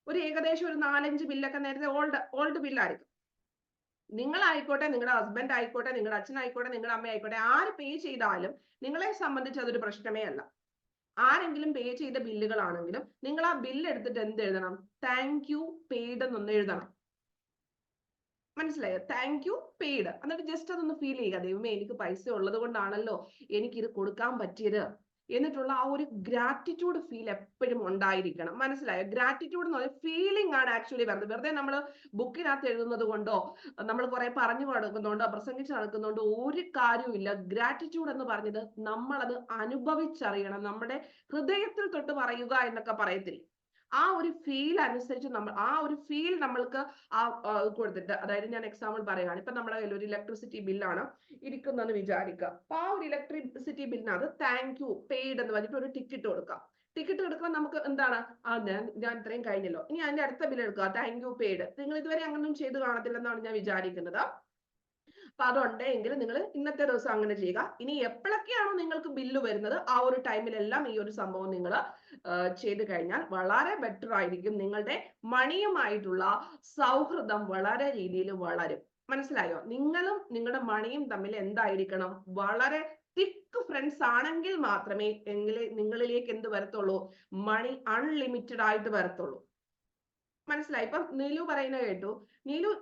A: ഒരു ഏകദേശം ഒരു 4-5 ബില്ലൊക്കെ നേരത്തെ ഓൾഡ് ബില്ലായിരിക്കും. നിങ്ങളായിക്കോട്ടെ, നിങ്ങളുടെ ഹസ്ബൻഡ് ആയിക്കോട്ടെ, നിങ്ങളുടെ അച്ഛനായിക്കോട്ടെ, നിങ്ങളുടെ അമ്മ ആയിക്കോട്ടെ, ആര് പേ ചെയ്താലും നിങ്ങളെ സംബന്ധിച്ച് അതൊരു പ്രശ്നമേ അല്ല. ആരെങ്കിലും പേ ചെയ്ത ബില്ലുകളാണെങ്കിലും നിങ്ങൾ ആ ബില്ല് എടുത്തിട്ട് എന്ത് എഴുതണം? താങ്ക് യു പെയ്ഡ് എന്നൊന്ന് എഴുതണം. മനസ്സിലായോ? Thank you paid. എന്നിട്ട് ജസ്റ്റ് അതൊന്ന് ഫീൽ ചെയ്യുക. ദൈവമേ, എനിക്ക് പൈസ ഉള്ളത് കൊണ്ടാണല്ലോ എനിക്കിത് കൊടുക്കാൻ പറ്റിയത് എന്നിട്ടുള്ള ആ ഒരു ഗ്രാറ്റിറ്റ്യൂഡ് ഫീൽ എപ്പോഴും ഉണ്ടായിരിക്കണം. മനസ്സിലായോ? ഗ്രാറ്റിറ്റ്യൂഡ് എന്ന് പറയുന്നത് ഫീലിംഗ് ആണ് ആക്ച്വലി വരുന്നത്. വെറുതെ നമ്മൾ ബുക്കിനകത്ത് എഴുതുന്നത് കൊണ്ടോ നമ്മൾ കുറെ പറഞ്ഞു നടക്കുന്നുണ്ടോ പ്രസംഗിച്ച് നടക്കുന്നുണ്ടോ ഒരു കാര്യവുമില്ല. ഗ്രാറ്റിറ്റ്യൂഡ് എന്ന് പറഞ്ഞത് നമ്മളത് അനുഭവിച്ചറിയണം. നമ്മുടെ ഹൃദയത്തിൽ തൊട്ട് പറയുക എന്നൊക്കെ പറയത്തില്ല. ആ ഒരു ഫീൽ അനുസരിച്ച് ആ ഒരു ഫീൽ നമ്മൾക്ക് കൊടുത്തിട്ട്, അതായത് ഞാൻ എക്സാമ്പിൾ പറയുകയാണ്. ഇപ്പൊ നമ്മുടെ കയ്യിൽ ഒരു ഇലക്ട്രിസിറ്റി ബില്ലാണ് ഇരിക്കുന്നതെന്ന് വിചാരിക്കുക. അപ്പൊ ആ ഒരു ഇലക്ട്രിസിറ്റി ബില്ലിനകത്ത് താങ്ക് യു പെയ്ഡ് എന്ന് പറഞ്ഞിട്ട് ഒരു ടിക്കറ്റ് കൊടുക്കാം. ടിക്കറ്റ് എടുക്കുമ്പോൾ നമുക്ക് എന്താണ്, ഞാൻ ഇത്രയും കഴിഞ്ഞല്ലോ, ഇനി അതിന്റെ അടുത്ത ബില്ല് എടുക്കുക, താങ്ക് യു പെയ്ഡ്. നിങ്ങൾ ഇതുവരെ അങ്ങനൊന്നും ചെയ്ത് കാണത്തില്ലെന്നാണ് ഞാൻ വിചാരിക്കുന്നത്. അപ്പൊ അതുണ്ടെങ്കിൽ നിങ്ങൾ ഇന്നത്തെ ദിവസം അങ്ങനെ ചെയ്യുക. ഇനി എപ്പോഴൊക്കെയാണോ നിങ്ങൾക്ക് ബില്ല് വരുന്നത് ആ ഒരു ടൈമിലെല്ലാം ഈ ഒരു സംഭവം നിങ്ങൾ ചെയ്ത് കഴിഞ്ഞാൽ വളരെ ബെറ്റർ ആയിരിക്കും. നിങ്ങളുടെ മണിയുമായിട്ടുള്ള സൗഹൃദം വളരെ രീതിയിൽ വളരും. മനസ്സിലായോ? നിങ്ങളും നിങ്ങളുടെ മണിയും തമ്മിൽ എന്തായിരിക്കണം? വളരെ തിക്ക് ഫ്രണ്ട്സ് ആണെങ്കിൽ മാത്രമേ നിങ്ങളിലേക്ക് എന്ത് വരത്തുള്ളൂ? മണി അൺലിമിറ്റഡ് ആയിട്ട് വരത്തുള്ളൂ. മനസ്സിലായി? ഇപ്പം നീലു പറയുന്നത് കേട്ടു. നീലു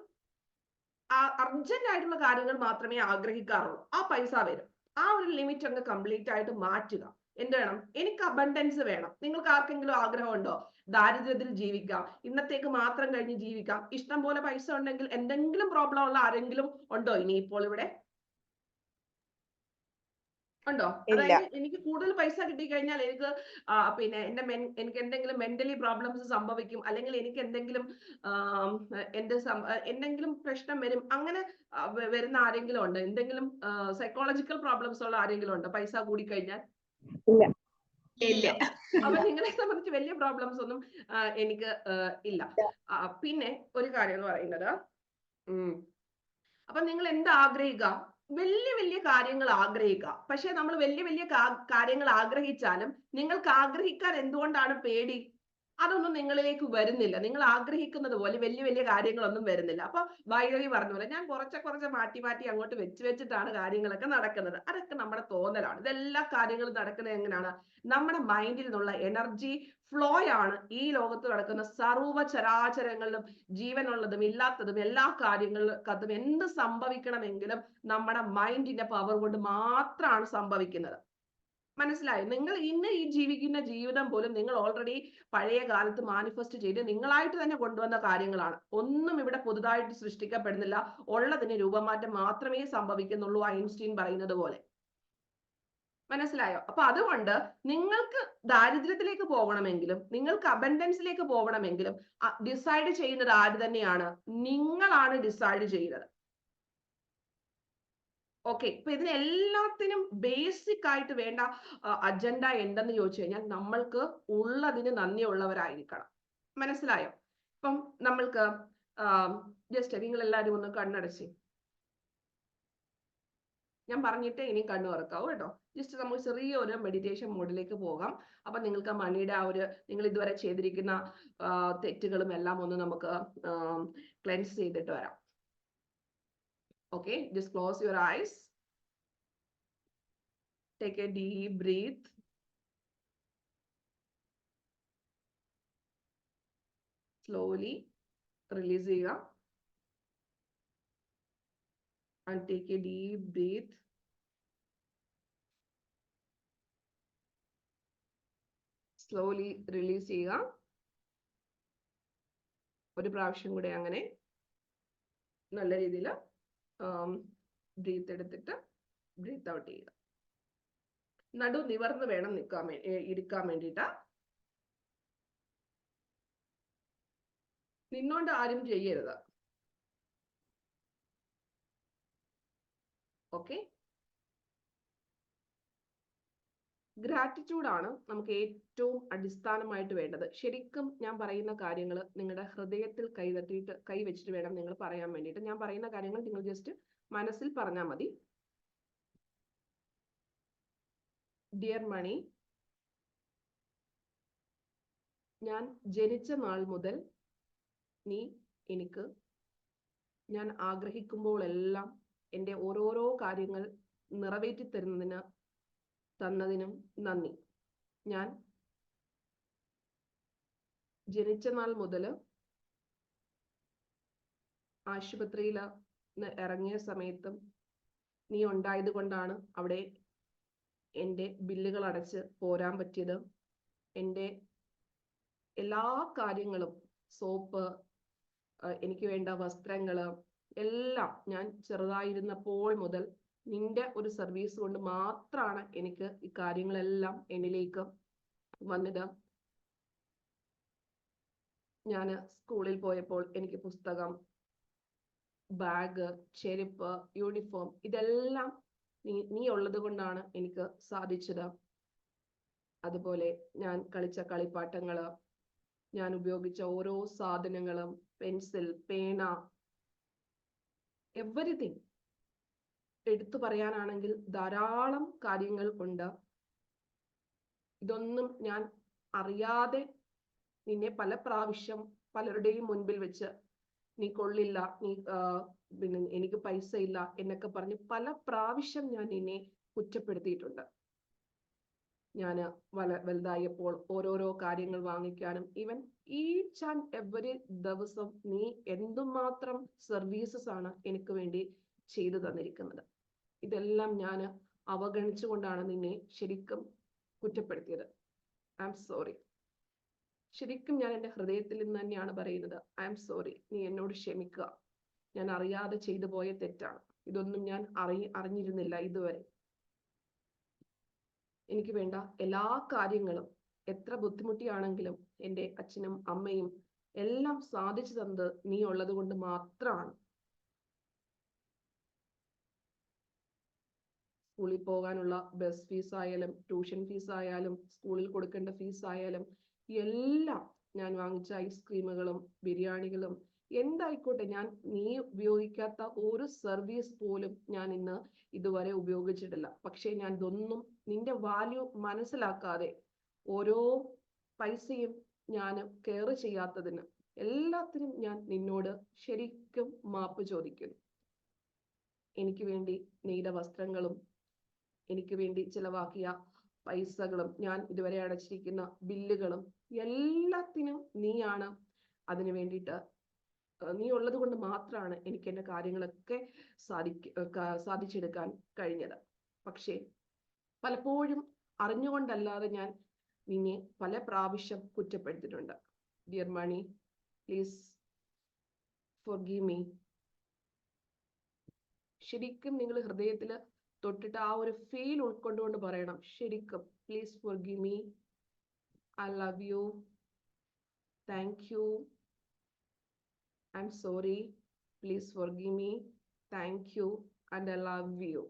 A: അർജന്റ് ആയിട്ടുള്ള കാര്യങ്ങൾ മാത്രമേ ആഗ്രഹിക്കാറുള്ളൂ. ആ പൈസ വരും. ആ ഒരു ലിമിറ്റ് അങ്ങ് കംപ്ലീറ്റ് ആയിട്ട് മാറ്റുക. എന്ത് വേണം? എനിക്ക് അബണ്ടൻസ് വേണം. നിങ്ങൾക്ക് ആർക്കെങ്കിലും ആഗ്രഹമുണ്ടോ ദാരിദ്ര്യത്തിൽ ജീവിക്കാം, ഇന്നത്തേക്ക് മാത്രം കഴിഞ്ഞ് ജീവിക്കാം? ഇഷ്ടം പോലെ പൈസ ഉണ്ടെങ്കിൽ എന്തെങ്കിലും പ്രോബ്ലം ഉള്ള ആരെങ്കിലും ഉണ്ടോ ഇനി ഇപ്പോൾ ഇവിടെ? ഉണ്ടോ? അതായത് എനിക്ക് കൂടുതൽ പൈസ കിട്ടിക്കഴിഞ്ഞാൽ എനിക്ക് പിന്നെ എനിക്ക് എന്തെങ്കിലും മെന്റലി പ്രോബ്ലംസ് സംഭവിക്കും, അല്ലെങ്കിൽ എനിക്ക് എന്തെങ്കിലും എന്തെങ്കിലും പ്രശ്നം വരും, അങ്ങനെ വരുന്ന ആരെങ്കിലും ഉണ്ട്? എന്തെങ്കിലും സൈക്കോളജിക്കൽ പ്രോബ്ലംസ് ഉള്ള ആരെങ്കിലും ഉണ്ടോ പൈസ കൂടിക്കഴിഞ്ഞാൽ? ഇല്ല. അപ്പൊ നിങ്ങളെ സംബന്ധിച്ച് വലിയ പ്രോബ്ലംസ് ഒന്നും എനിക്ക് ഇല്ല. പിന്നെ ഒരു കാര്യം എന്ന് പറയുന്നത്, അപ്പൊ നിങ്ങൾ എന്താ ആഗ്രഹിക്കുക? വലിയ വലിയ കാര്യങ്ങൾ ആഗ്രഹിക്കുക. പക്ഷെ നമ്മൾ വലിയ വലിയ കാര്യങ്ങൾ ആഗ്രഹിച്ചാലും നിങ്ങൾക്ക് ആഗ്രഹിക്കാൻ എന്തുകൊണ്ടാണ് പേടി? അതൊന്നും നിങ്ങളിലേക്ക് വരുന്നില്ല. നിങ്ങൾ ആഗ്രഹിക്കുന്നത് പോലെ വലിയ വലിയ കാര്യങ്ങളൊന്നും വരുന്നില്ല. അപ്പൊ വൈരവി പറഞ്ഞ പോലെ ഞാൻ കുറച്ച് മാറ്റി അങ്ങോട്ട് വെച്ചിട്ടാണ് കാര്യങ്ങളൊക്കെ നടക്കുന്നത്. അതൊക്കെ നമ്മുടെ തോന്നലാണ്. ഇതെല്ലാ കാര്യങ്ങളും നടക്കുന്നത് എങ്ങനെയാണ്? നമ്മുടെ മൈൻഡിൽ നിന്നുള്ള എനർജി ഫ്ലോ ആണ് ഈ ലോകത്ത് നടക്കുന്ന സർവ്വ ചരാചരങ്ങളിലും, ജീവനുള്ളതും ഇല്ലാത്തതും എല്ലാ കാര്യങ്ങൾക്കതും എന്ത് സംഭവിക്കണമെങ്കിലും നമ്മുടെ മൈൻഡിന്റെ പവർ കൊണ്ട് മാത്രമാണ് സംഭവിക്കുന്നത്. മനസ്സിലായോ? നിങ്ങൾ ഇന്ന് ഈ ജീവിക്കുന്ന ജീവിതം പോലും നിങ്ങൾ ഓൾറെഡി പഴയ കാലത്ത് മാനിഫെസ്റ്റ് ചെയ്ത് നിങ്ങളായിട്ട് തന്നെ കൊണ്ടുവന്ന കാര്യങ്ങളാണ്. ഒന്നും ഇവിടെ പുതുതായിട്ട് സൃഷ്ടിക്കപ്പെടുന്നില്ല. ഉള്ളതിന് രൂപമാറ്റം മാത്രമേ സംഭവിക്കുന്നുള്ളൂ, ഐൻസ്റ്റീൻ പറയുന്നത് പോലെ. മനസ്സിലായോ? അപ്പൊ അതുകൊണ്ട് നിങ്ങൾക്ക് ദാരിദ്ര്യത്തിലേക്ക് പോകണമെങ്കിലും നിങ്ങൾക്ക് അബൻഡൻസിലേക്ക് പോകണമെങ്കിലും ഡിസൈഡ് ചെയ്യുന്നത് ആര് തന്നെയാണ്? നിങ്ങളാണ് ഡിസൈഡ് ചെയ്യുന്നത്. ഓക്കെ, ഇപ്പൊ ഇതിനെല്ലാത്തിനും ബേസിക് ആയിട്ട് വേണ്ട അജണ്ട എന്തെന്ന് ചോദിച്ചു കഴിഞ്ഞാൽ നമ്മൾക്ക് ഉള്ളതിന് നന്ദിയുള്ളവരായിരിക്കണം. മനസ്സിലായോ? ഇപ്പം നമ്മൾക്ക് ജസ്റ്റ് നിങ്ങൾ എല്ലാവരും ഒന്ന് കണ്ണടച്ച് ഞാൻ പറഞ്ഞിട്ട് ഇനി കണ്ണു തുറക്കാവൂ കേട്ടോ. ജസ്റ്റ് നമ്മൾ ചെറിയ ഒരു മെഡിറ്റേഷൻ മോഡിലേക്ക് പോകാം. അപ്പൊ നിങ്ങൾക്ക് മണിയുടെ ആ ഒരു നിങ്ങൾ ഇതുവരെ ചെയ്തിരിക്കുന്ന തെറ്റുകളും എല്ലാം ഒന്ന് നമുക്ക് ക്ലെൻസ് ചെയ്തിട്ട് വരാം. Okay, just close your eyes. Take a deep breath. Slowly release ചെയ്യുക. And take a deep breath. Slowly release ചെയ്യുക. ഒരു പ്രാവശ്യം കൂടെ അങ്ങനെ നല്ല രീതിയിൽ ബ്രീത്ത് എടുത്തിട്ട് ബ്രീത്ത് ഔട്ട് ചെയ്യുക. നടു നിവർന്ന് വേണം ഇരിക്കാൻ വേണ്ടിയിട്ട്. നിന്നോണ്ട് ആരും ചെയ്യരുത്. ഓക്കെ, ഗ്രാറ്റിറ്റ്യൂഡാണ് നമുക്ക് ഏറ്റവും അടിസ്ഥാനമായിട്ട് വേണ്ടത്. ശരിക്കും ഞാൻ പറയുന്ന കാര്യങ്ങൾ നിങ്ങളുടെ ഹൃദയത്തിൽ കൈവച്ചിട്ട് വേണം നിങ്ങൾ പറയാൻ വേണ്ടിയിട്ട്. ഞാൻ പറയുന്ന കാര്യങ്ങൾ നിങ്ങൾ ജസ്റ്റ് മനസ്സിൽ പറഞ്ഞാൽ മതി. ഡിയർ മണി, ഞാൻ ജനിച്ച നാൾ മുതൽ നീ എനിക്ക് ഞാൻ ആഗ്രഹിക്കുമ്പോഴെല്ലാം എൻ്റെ ഓരോരോ കാര്യങ്ങൾ നിറവേറ്റി തന്നതിനും നന്ദി. ഞാൻ ജനിച്ച നാൾ മുതൽ ആശുപത്രിയിൽ ഇറങ്ങിയ സമയത്തും നീ ഉണ്ടായത് കൊണ്ടാണ് അവിടെ എൻ്റെ ബില്ലുകൾ അടച്ച് പോരാൻ പറ്റിയത്. എൻ്റെ എല്ലാ കാര്യങ്ങളും, സോപ്പ്, എനിക്ക് വേണ്ട വസ്ത്രങ്ങൾ എല്ലാം ഞാൻ ചെറുതായിരുന്നപ്പോൾ മുതൽ നിന്റെ ഒരു സർവീസ് കൊണ്ട് മാത്രമാണ് എനിക്ക് ഈ കാര്യങ്ങളെല്ലാം എന്നിലേക്ക് വന്നത്. ഞാൻ സ്കൂളിൽ പോയപ്പോൾ എനിക്ക് പുസ്തകം, ബാഗ്, ചെരുപ്പ്, യൂണിഫോം ഇതെല്ലാം നീ ഉള്ളത് കൊണ്ടാണ് എനിക്ക് സാധിച്ചത്. അതുപോലെ ഞാൻ കളിച്ച കളിപ്പാട്ടങ്ങള്, ഞാൻ ഉപയോഗിച്ച ഓരോ സാധനങ്ങളും, പെൻസിൽ, പേന, എവരിതിങ് എടുത്തു പറയാനാണെങ്കിൽ ധാരാളം കാര്യങ്ങൾ ഉണ്ട്. ഇതൊന്നും ഞാൻ അറിയാതെ നിന്നെ പല പ്രാവശ്യം പലരുടെയും മുൻപിൽ വെച്ച് നീ കൊള്ളില്ല, പിന്നെ എനിക്ക് പൈസ ഇല്ല എന്നൊക്കെ പറഞ്ഞ് പല പ്രാവശ്യം ഞാൻ നിന്നെ കുറ്റപ്പെടുത്തിയിട്ടുണ്ട്. ഞാൻ വലുതായപ്പോൾ ഓരോരോ കാര്യങ്ങൾ വാങ്ങിക്കാനും ഈവൻ ഈച്ച് ആൻഡ് എവരി ദിവസം നീ എന്തുമാത്രം സർവീസസ് ആണ് എനിക്ക് വേണ്ടി ചെയ്തു തന്നിരിക്കുന്നത്. ഇതെല്ലാം ഞാൻ അവഗണിച്ചുകൊണ്ടാണ് നിന്നെ ശരിക്കും കുറ്റപ്പെടുത്തിയത്. I am sorry. ശരിക്കും ഞാൻ എൻ്റെ ഹൃദയത്തിൽ നിന്ന് തന്നെയാണ് പറയുന്നത്. I am sorry. നീ എന്നോട് ക്ഷമിക്കുക. ഞാൻ അറിയാതെ ചെയ്തു പോയ തെറ്റാണ്. ഇതൊന്നും ഞാൻ അറിഞ്ഞിരുന്നില്ല ഇതുവരെ. എനിക്ക് വേണ്ട എല്ലാ കാര്യങ്ങളും എത്ര ബുദ്ധിമുട്ടിയാണെങ്കിലും എൻ്റെ അച്ഛനും അമ്മയും എല്ലാം സാധിച്ചു തന്നത് നീ ഉള്ളത് കൊണ്ട് മാത്രമാണ്. സ്കൂളിൽ പോകാനുള്ള ബസ് ഫീസ് ആയാലും ട്യൂഷൻ ഫീസ് ആയാലും സ്കൂളിൽ കൊടുക്കേണ്ട ഫീസ് ആയാലും എല്ലാം ഞാൻ വാങ്ങിച്ച ഐസ്ക്രീമുകളും ബിരിയാണികളും എന്തായിക്കോട്ടെ, ഞാൻ നീ ഉപയോഗിക്കാത്ത ഒരു സർവീസ് പോലും ഞാൻ ഇന്ന് ഇതുവരെ ഉപയോഗിച്ചിട്ടില്ല. പക്ഷേ ഞാൻ ഇതൊന്നും നിന്റെ വാല്യൂ മനസ്സിലാക്കാതെ ഓരോ പൈസയും ഞാൻ കെയർ ചെയ്യാത്തതിന് എല്ലാത്തിനും ഞാൻ നിന്നോട് ശരിക്കും മാപ്പ് ചോദിക്കുന്നു. എനിക്ക് വേണ്ടി നെയ്ത വസ്ത്രങ്ങളും എനിക്ക് വേണ്ടി ചിലവാക്കിയ പൈസകളും ഞാൻ ഇതുവരെ അടച്ചിരിക്കുന്ന ബില്ലുകളും എല്ലാത്തിനും നീയാണ്. അതിനു വേണ്ടിയിട്ട് നീ ഉള്ളത് കൊണ്ട് മാത്രമാണ് എനിക്ക് എൻ്റെ കാര്യങ്ങളൊക്കെ സാധിച്ചെടുക്കാൻ കഴിഞ്ഞത്. പക്ഷേ പലപ്പോഴും അറിഞ്ഞുകൊണ്ടല്ലാതെ ഞാൻ നിന്നെ പല പ്രാവശ്യം കുറ്റപ്പെടുത്തിയിട്ടുണ്ട്. Dear Mani, please forgive me. ശരിക്കും നിങ്ങൾ ഹൃദയത്തിൽ തൊട്ടിട്ട് ആ ഒരു ഫീൽ ഉൾക്കൊണ്ടുകൊണ്ട് പറയണം, ശരിക്കും please forgive me, I love you, thank you, I'm sorry, please forgive me, thank you and I love you.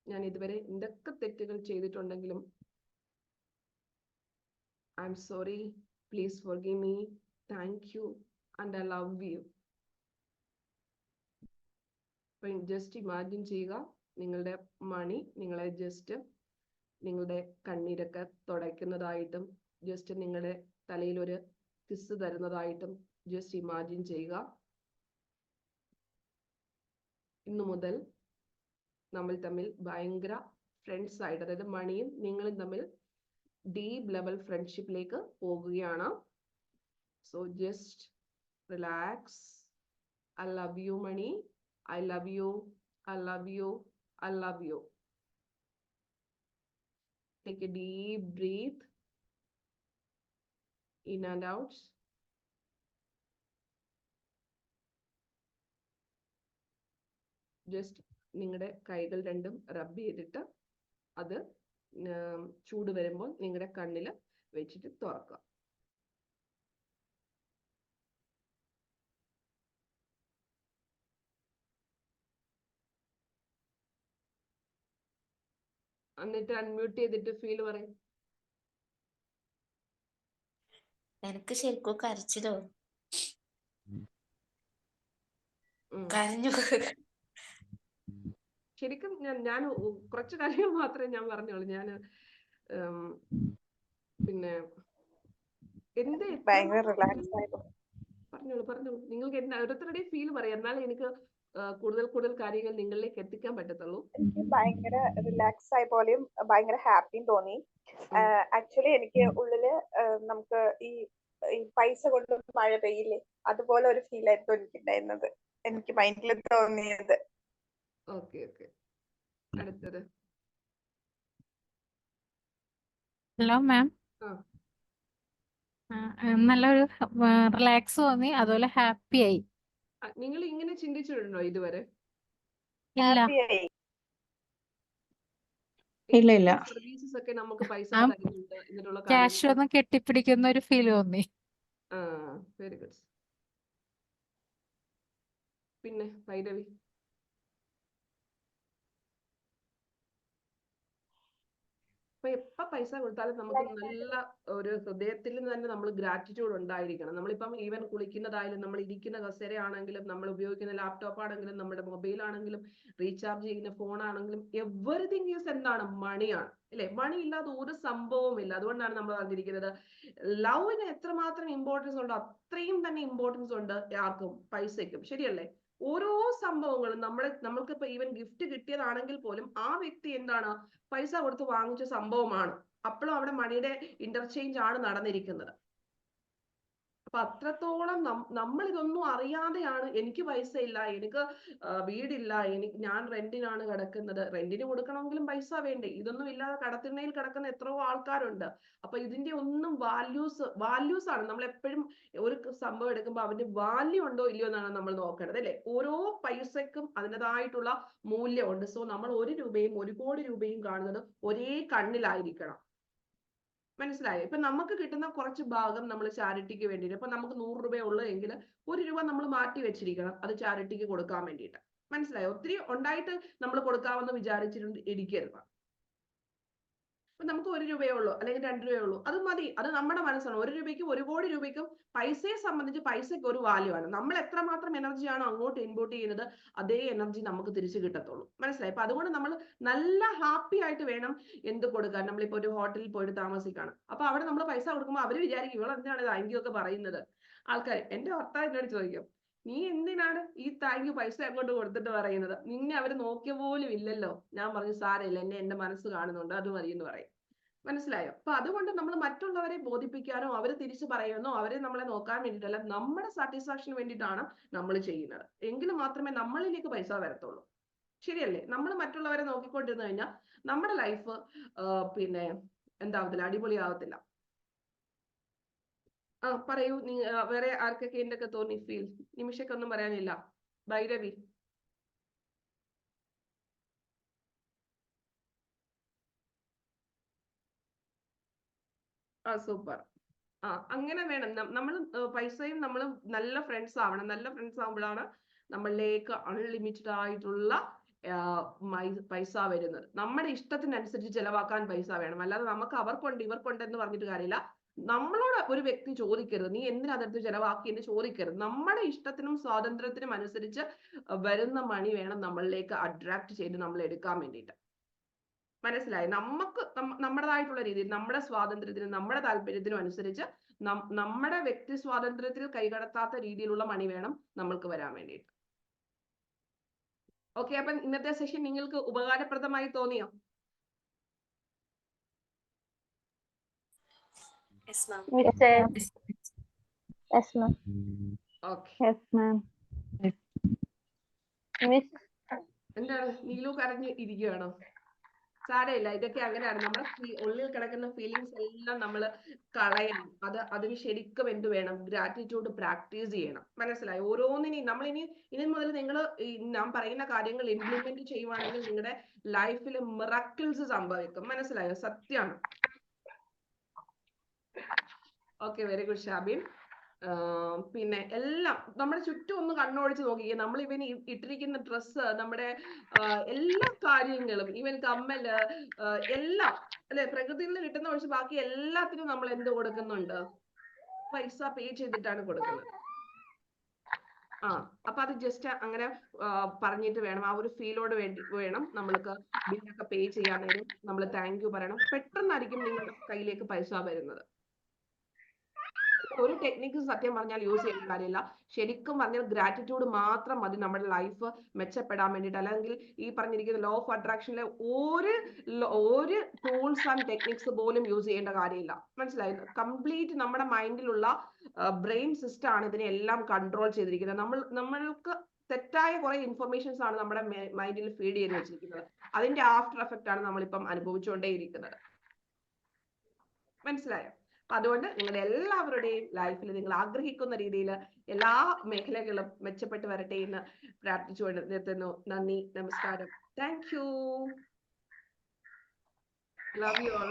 A: ഞാൻ ഇതുവരെ എന്തൊക്കെ തെറ്റുകൾ ചെയ്തിട്ടുണ്ടെങ്കിലും I'm sorry, please forgive me, thank you and I love you. Just imagine ചെയ്യുക, നിങ്ങളുടെ മണി നിങ്ങളെ ജസ്റ്റ് നിങ്ങളുടെ കണ്ണീരൊക്കെ തുടയ്ക്കുന്നതായിട്ടും ജസ്റ്റ് നിങ്ങളുടെ തലയിൽ ഒരു കിസ് തരുന്നതായിട്ടും ജസ്റ്റ് ഇമാജിൻ ചെയ്യുക. ഇന്നു മുതൽ നമ്മൾ തമ്മിൽ ഭയങ്കര ഫ്രണ്ട്സ് ആയിട്ട്, അതായത് മണിയും നിങ്ങളും തമ്മിൽ ഡീപ് ലെവൽ ഫ്രണ്ട്ഷിപ്പിലേക്ക് പോകുകയാണ്. So just relax. I love you, Mani. I love you. I love you. I love you. Take a deep breath in and out. Just നിങ്ങളുടെ കൈകൾ രണ്ടും റബ്ബ് ചെയ്തിട്ട് അത് ചൂട് വരുമ്പോൾ നിങ്ങളുടെ കണ്ണിൽ വെച്ചിട്ട് തുറക്കുക. എന്നിട്ട് അൺമ്യൂട്ട് ചെയ്തിട്ട് ഫീൽ പറയും.
G: എനിക്ക് ശരിക്കും കരച്ചിലോ കരഞ്ഞു.
A: ശരിക്കും ഞാൻ കുറച്ച് കാര്യങ്ങൾ മാത്രമേ ഞാൻ പറഞ്ഞോളൂ. ഞാൻ പിന്നെ എന്ത് പറഞ്ഞോളൂ നിങ്ങൾക്ക് ഓരോരുത്തരുടെയും ഫീൽ പറയാം, എന്നാലേ എനിക്ക് കൂടുതൽ കാര്യങ്ങൾ നിങ്ങളിലേക്ക് എത്തിക്കാൻ പറ്റത്തുള്ളൂ.
B: എനിക്ക് ഭയങ്കര റിലാക്സ് ആയ പോലെയും ഭയങ്കര ഹാപ്പിയും തോന്നി. ആക്ച്വലി എനിക്ക് ഉള്ളില് നമുക്ക് ഈ പൈസ കൊണ്ട് മഴ പെയ്യില്ലേ, അതുപോലെ ഒരു ഫീൽ ആയിരുന്നു എനിക്കുണ്ടായിരുന്നത്, എനിക്ക് മൈൻഡിൽ തോന്നിയത്.
A: ഓക്കെ ഓക്കെ, അടുത്തത്.
D: Hello ma'am. നല്ലൊരു റിലാക്സ് തോന്നി, അതുപോലെ ഹാപ്പി ആയി.
A: നിങ്ങൾ ഇങ്ങനെ ചിന്തിച്ചിട്ടുണ്ടോ ഇതുവരെ?
D: ഇല്ല
C: ഇല്ല.
A: സർവീസസ് ഒക്കെ നമുക്ക് പൈസ തരുന്നുണ്ട് എന്നുള്ള
D: ക്യാഷ് ഒന്ന് കെട്ടിപ്പിടിക്കുന്ന ഒരു ഫീൽ തോന്നി.
A: Very good. പിന്നെ ഭൈരവി? അപ്പൊ എപ്പ പൈസ കൊടുത്താലും നമുക്ക് നല്ല ഒരു ഹൃദയത്തിൽ തന്നെ നമ്മൾ ഗ്രാറ്റിറ്റ്യൂഡ് ഉണ്ടായിരിക്കണം. നമ്മളിപ്പം ഈവൻ കുളിക്കുന്നതായാലും, നമ്മൾ ഇരിക്കുന്ന കസേര ആണെങ്കിലും, നമ്മൾ ഉപയോഗിക്കുന്ന ലാപ്ടോപ്പ് ആണെങ്കിലും, നമ്മുടെ മൊബൈൽ ആണെങ്കിലും, റീചാർജ് ചെയ്യുന്ന ഫോൺ ആണെങ്കിലും, എവറിതിങ് ഈസ് എന്താണ്? മണിയാണ്, അല്ലെ? മണി ഇല്ലാതെ ഒരു സംഭവവും ഇല്ല. അതുകൊണ്ടാണ് നമ്മൾ പറഞ്ഞിരിക്കുന്നത് ലവിന് എത്രമാത്രം ഇമ്പോർട്ടൻസ് ഉണ്ടോ അത്രയും തന്നെ ഇമ്പോർട്ടൻസ് ഉണ്ട് ആർക്കും? പൈസയ്ക്കും. ശരിയല്ലേ? ഓരോ സംഭവങ്ങളും നമ്മൾക്ക് ഇപ്പൊ ഈവൻ ഗിഫ്റ്റ് കിട്ടിയതാണെങ്കിൽ പോലും ആ വ്യക്തി എന്താണ്? പൈസ കൊടുത്ത് വാങ്ങിച്ച സംഭവമാണ്. അപ്പോഴും അവിടെ മണിയുടെ ഇന്റർചേഞ്ച് ആണ് നടന്നിരിക്കുന്നത്. അപ്പൊ അത്രത്തോളം നമ്മൾ ഇതൊന്നും അറിയാതെയാണ്, എനിക്ക് പൈസ ഇല്ല, എനിക്ക് വീടില്ല, ഞാൻ റെന്റിനാണ് കിടക്കുന്നത്. റെന്റിന് കൊടുക്കണമെങ്കിലും പൈസ വേണ്ടേ? ഇതൊന്നും ഇല്ലാതെ കടത്തിണ്ണയിൽ കിടക്കുന്ന എത്രയോ ആൾക്കാരുണ്ട്. അപ്പൊ ഇതിന്റെ ഒന്നും വാല്യൂസ് ആണ് നമ്മൾ എപ്പോഴും ഒരു സംഭവം എടുക്കുമ്പോൾ അതിന്റെ വാല്യൂ ഉണ്ടോ ഇല്ലയോ എന്നാണ് നമ്മൾ നോക്കേണ്ടത്, അല്ലെ? ഓരോ പൈസക്കും അതിൻ്റെതായിട്ടുള്ള മൂല്യമുണ്ട്. സോ നമ്മൾ 1 രൂപയും 1 കോടി രൂപയും കാണുന്നത് ഒരേ കണ്ണിലായിരിക്കണം. മനസ്സിലായോ? ഇപ്പൊ നമുക്ക് കിട്ടുന്ന കുറച്ച് ഭാഗം നമ്മൾ ചാരിറ്റിക്ക് വേണ്ടിയിട്ട്, ഇപ്പൊ നമുക്ക് 100 രൂപ ഉള്ളൂ എങ്കിൽ 1 രൂപ നമ്മൾ മാറ്റി വെച്ചിരിക്കണം അത് ചാരിറ്റിക്ക് കൊടുക്കാൻ വേണ്ടിയിട്ട്. മനസ്സിലായോ? ഒത്തിരി ഉണ്ടായിട്ട് നമ്മൾ കൊടുക്കാമെന്ന് വിചാരിച്ചിട്ട് ഇരിക്കരുത്. അപ്പൊ നമുക്ക് 1 രൂപയേ ഉള്ളൂ അല്ലെങ്കിൽ 2 രൂപയേ ഉള്ളൂ, അത് മതി. അത് നമ്മുടെ മനസ്സാണ്. 1 രൂപയ്ക്കും 1 കോടി രൂപയ്ക്കും പൈസയെ സംബന്ധിച്ച് പൈസയ്ക്ക് ഒരു വാല്യൂ ആണ്. നമ്മൾ എത്രമാത്രം എനർജിയാണോ അങ്ങോട്ട് ഇൻപുട്ട് ചെയ്യുന്നത് അതേ എനർജി നമുക്ക് തിരിച്ചു കിട്ടത്തുള്ളൂ. മനസ്സിലായി? അപ്പൊ അതുകൊണ്ട് നമ്മൾ നല്ല ഹാപ്പി ആയിട്ട് വേണം എന്ത് കൊടുക്കാൻ. നമ്മളിപ്പോ ഒരു ഹോട്ടലിൽ പോയിട്ട് താമസിക്കാണ്, അപ്പൊ അവിടെ നമ്മൾ പൈസ കൊടുക്കുമ്പോൾ അവര് വിചാരിക്കും ഇവൾ എന്തിനാണ് താങ്ക് യു ഒക്കെ പറയുന്നത്. ആൾക്കാർ, എന്റെ ഭർത്താവ് എന്നോട് ചോദിക്കും, നീ എന്തിനാണ് ഈ താങ്ക് യു പൈസ അങ്ങോട്ട് കൊടുത്തിട്ട് പറയുന്നത്? നിന്നെ അവര് നോക്കിയ പോലും ഇല്ലല്ലോ. ഞാൻ പറഞ്ഞു സാരമില്ല, എന്റെ മനസ്സ് കാണുന്നുണ്ട്, അത് മതി എന്ന് പറയും. മനസ്സിലായോ? അപ്പൊ അതുകൊണ്ട് നമ്മൾ മറ്റുള്ളവരെ ബോധിപ്പിക്കാനോ അവര് തിരിച്ചു പറയുന്നോ അവരെ നമ്മളെ നോക്കാൻ വേണ്ടിയിട്ടല്ല, നമ്മുടെ സാറ്റിസ്ഫാക്ഷന് വേണ്ടിയിട്ടാണ് നമ്മൾ ചെയ്യുന്നത്. എങ്കിലും മാത്രമേ നമ്മളിലേക്ക് പൈസ വരത്തുള്ളൂ. ശരിയല്ലേ? നമ്മൾ മറ്റുള്ളവരെ നോക്കിക്കൊണ്ടിരുന്നു കഴിഞ്ഞാൽ നമ്മുടെ ലൈഫ് പിന്നെ എന്താവത്തില്ല, അടിപൊളിയാവത്തില്ല. പറയൂ, വേറെ ആർക്കൊക്കെ എന്തൊക്കെ തോന്നി ഫീൽ? നിമിഷക്കൊന്നും പറയാനില്ല. ഭൈരവി. സൂപ്പർ. അങ്ങനെ വേണം. നമ്മൾ പൈസയും നമ്മൾ നല്ല ഫ്രണ്ട്സ് ആവണം. നല്ല ഫ്രണ്ട്സ് ആവുമ്പോഴാണ് നമ്മളിലേക്ക് അൺലിമിറ്റഡ് ആയിട്ടുള്ള പൈസ വരുന്നത്. നമ്മുടെ ഇഷ്ടത്തിനനുസരിച്ച് ചെലവാക്കാൻ പൈസ വേണം. അല്ലാതെ നമുക്ക് അവർക്കുണ്ട് ഇവർക്കുണ്ട് എന്ന് പറഞ്ഞിട്ട് കാര്യമില്ല. നമ്മളോട് ഒരു വ്യക്തി ചോദിക്കരുത്, നീ എന്തിനാ അതെടുത്ത് ചെലവാക്കി എന്ന് ചോദിക്കരുത്. നമ്മുടെ ഇഷ്ടത്തിനും സ്വാതന്ത്ര്യത്തിനും അനുസരിച്ച് വരുന്ന മണി വേണം നമ്മളിലേക്ക് അട്രാക്ട് ചെയ്ത് നമ്മൾ എടുക്കാൻ വേണ്ടിയിട്ട്. മനസ്സിലായി? നമുക്ക് നമ്മുടേതായിട്ടുള്ള രീതിയിൽ നമ്മുടെ സ്വാതന്ത്ര്യത്തിനും നമ്മുടെ താല്പര്യത്തിനും അനുസരിച്ച് നമ്മുടെ വ്യക്തി സ്വാതന്ത്ര്യത്തിൽ കൈകടത്താത്ത രീതിയിലുള്ള മണി വേണം നമ്മൾക്ക് വരാൻ വേണ്ടിയിട്ട്. ഓക്കെ, അപ്പൊ ഇന്നത്തെ സെഷൻ നിങ്ങൾക്ക് ഉപകാരപ്രദമായി തോന്നിയോ? എന്താണ് നീലു കരഞ്ഞ് ഇരിക്കുകയാണോ? സാരമില്ല, ഇതൊക്കെ അങ്ങനെയാണ്. നമ്മുടെ ഉള്ളിൽ കിടക്കുന്ന ഫീലിങ്സ് എല്ലാം നമ്മൾ കളയണം. അതിന് ശരിക്കും എന്ത് വേണം? ഗ്രാറ്റിറ്റ്യൂഡ് പ്രാക്ടീസ് ചെയ്യണം. മനസ്സിലായി? ഓരോന്നിനെയും നമ്മൾ ഇനി മുതൽ നിങ്ങൾ ഞാൻ പറയുന്ന കാര്യങ്ങൾ ഇംപ്ലിമെന്റ് ചെയ്യുവാണെങ്കിൽ നിങ്ങളുടെ ലൈഫിൽ മിറാക്കിൾസ് സംഭവിക്കും. മനസ്സിലായോ? സത്യമാണ്. Okay, very good Shabin. പിന്നെ എല്ലാം നമ്മുടെ ചുറ്റും ഒന്ന് കണ്ണോടിച്ച് നോക്കിക്കേ. നമ്മൾ ഇവന് ഇട്ടിരിക്കുന്ന ഡ്രസ്സ്, നമ്മുടെ എല്ലാ കാര്യങ്ങളും, ഈവൻ കമ്മല്, എല്ലാം അല്ലെ, പ്രകൃതിയിൽ നിന്ന് കിട്ടുന്ന ഒഴിച്ച് ബാക്കി എല്ലാത്തിനും നമ്മൾ എന്ത് കൊടുക്കുന്നുണ്ട്? പൈസ പേ ചെയ്തിട്ടാണ് കൊടുക്കുന്നത്. അപ്പൊ അത് ജസ്റ്റ് അങ്ങനെ പറഞ്ഞിട്ട് വേണം, ആ ഒരു ഫീലോട് വേണം നമ്മൾക്ക് ബില്ലൊക്കെ പേ ചെയ്യാൻ നേരം നമ്മൾ താങ്ക് യു പറയണം. പെട്ടെന്നായിരിക്കും നിങ്ങളുടെ കയ്യിലേക്ക് പൈസ വരുന്നത്. ഒരു ടെക്നിക്കും സത്യം പറഞ്ഞാൽ യൂസ് ചെയ്യുന്ന കാര്യമില്ല. ശരിക്കും പറഞ്ഞാൽ ഗ്രാറ്റിറ്റ്യൂഡ് മാത്രം മതി നമ്മുടെ ലൈഫ് മെച്ചപ്പെടാൻ വേണ്ടിയിട്ട്. അല്ലെങ്കിൽ ഈ പറഞ്ഞിരിക്കുന്ന ലോ ഓഫ് അട്രാക്ഷനിലെ ഒരു ടൂൾസ് ആൻഡ് ടെക്നിക്സ് പോലും യൂസ് ചെയ്യേണ്ട കാര്യമില്ല. മനസ്സിലായി? കംപ്ലീറ്റ് നമ്മുടെ മൈൻഡിലുള്ള ബ്രെയിൻ സിസ്റ്റം ആണ് ഇതിനെല്ലാം കൺട്രോൾ ചെയ്തിരിക്കുന്നത്. നമ്മൾക്ക് തെറ്റായ കുറെ ഇൻഫർമേഷൻസ് ആണ് നമ്മുടെ മൈൻഡിൽ ഫീഡ് ചെയ്ത് വെച്ചിരിക്കുന്നത്. അതിന്റെ ആഫ്റ്റർ എഫക്റ്റ് ആണ് നമ്മളിപ്പം അനുഭവിച്ചുകൊണ്ടേയിരിക്കുന്നത്. മനസ്സിലായോ? അതുകൊണ്ട് നിങ്ങളുടെ എല്ലാവരുടെയും ലൈഫിൽ നിങ്ങൾ ആഗ്രഹിക്കുന്ന രീതിയിൽ എല്ലാ മേഖലകളും മെച്ചപ്പെട്ട് വരട്ടെ എന്ന് പ്രാർത്ഥിച്ചുകൊണ്ട് നിർത്തുന്നു. നന്ദി, നമസ്കാരം. Thank you. Love you all.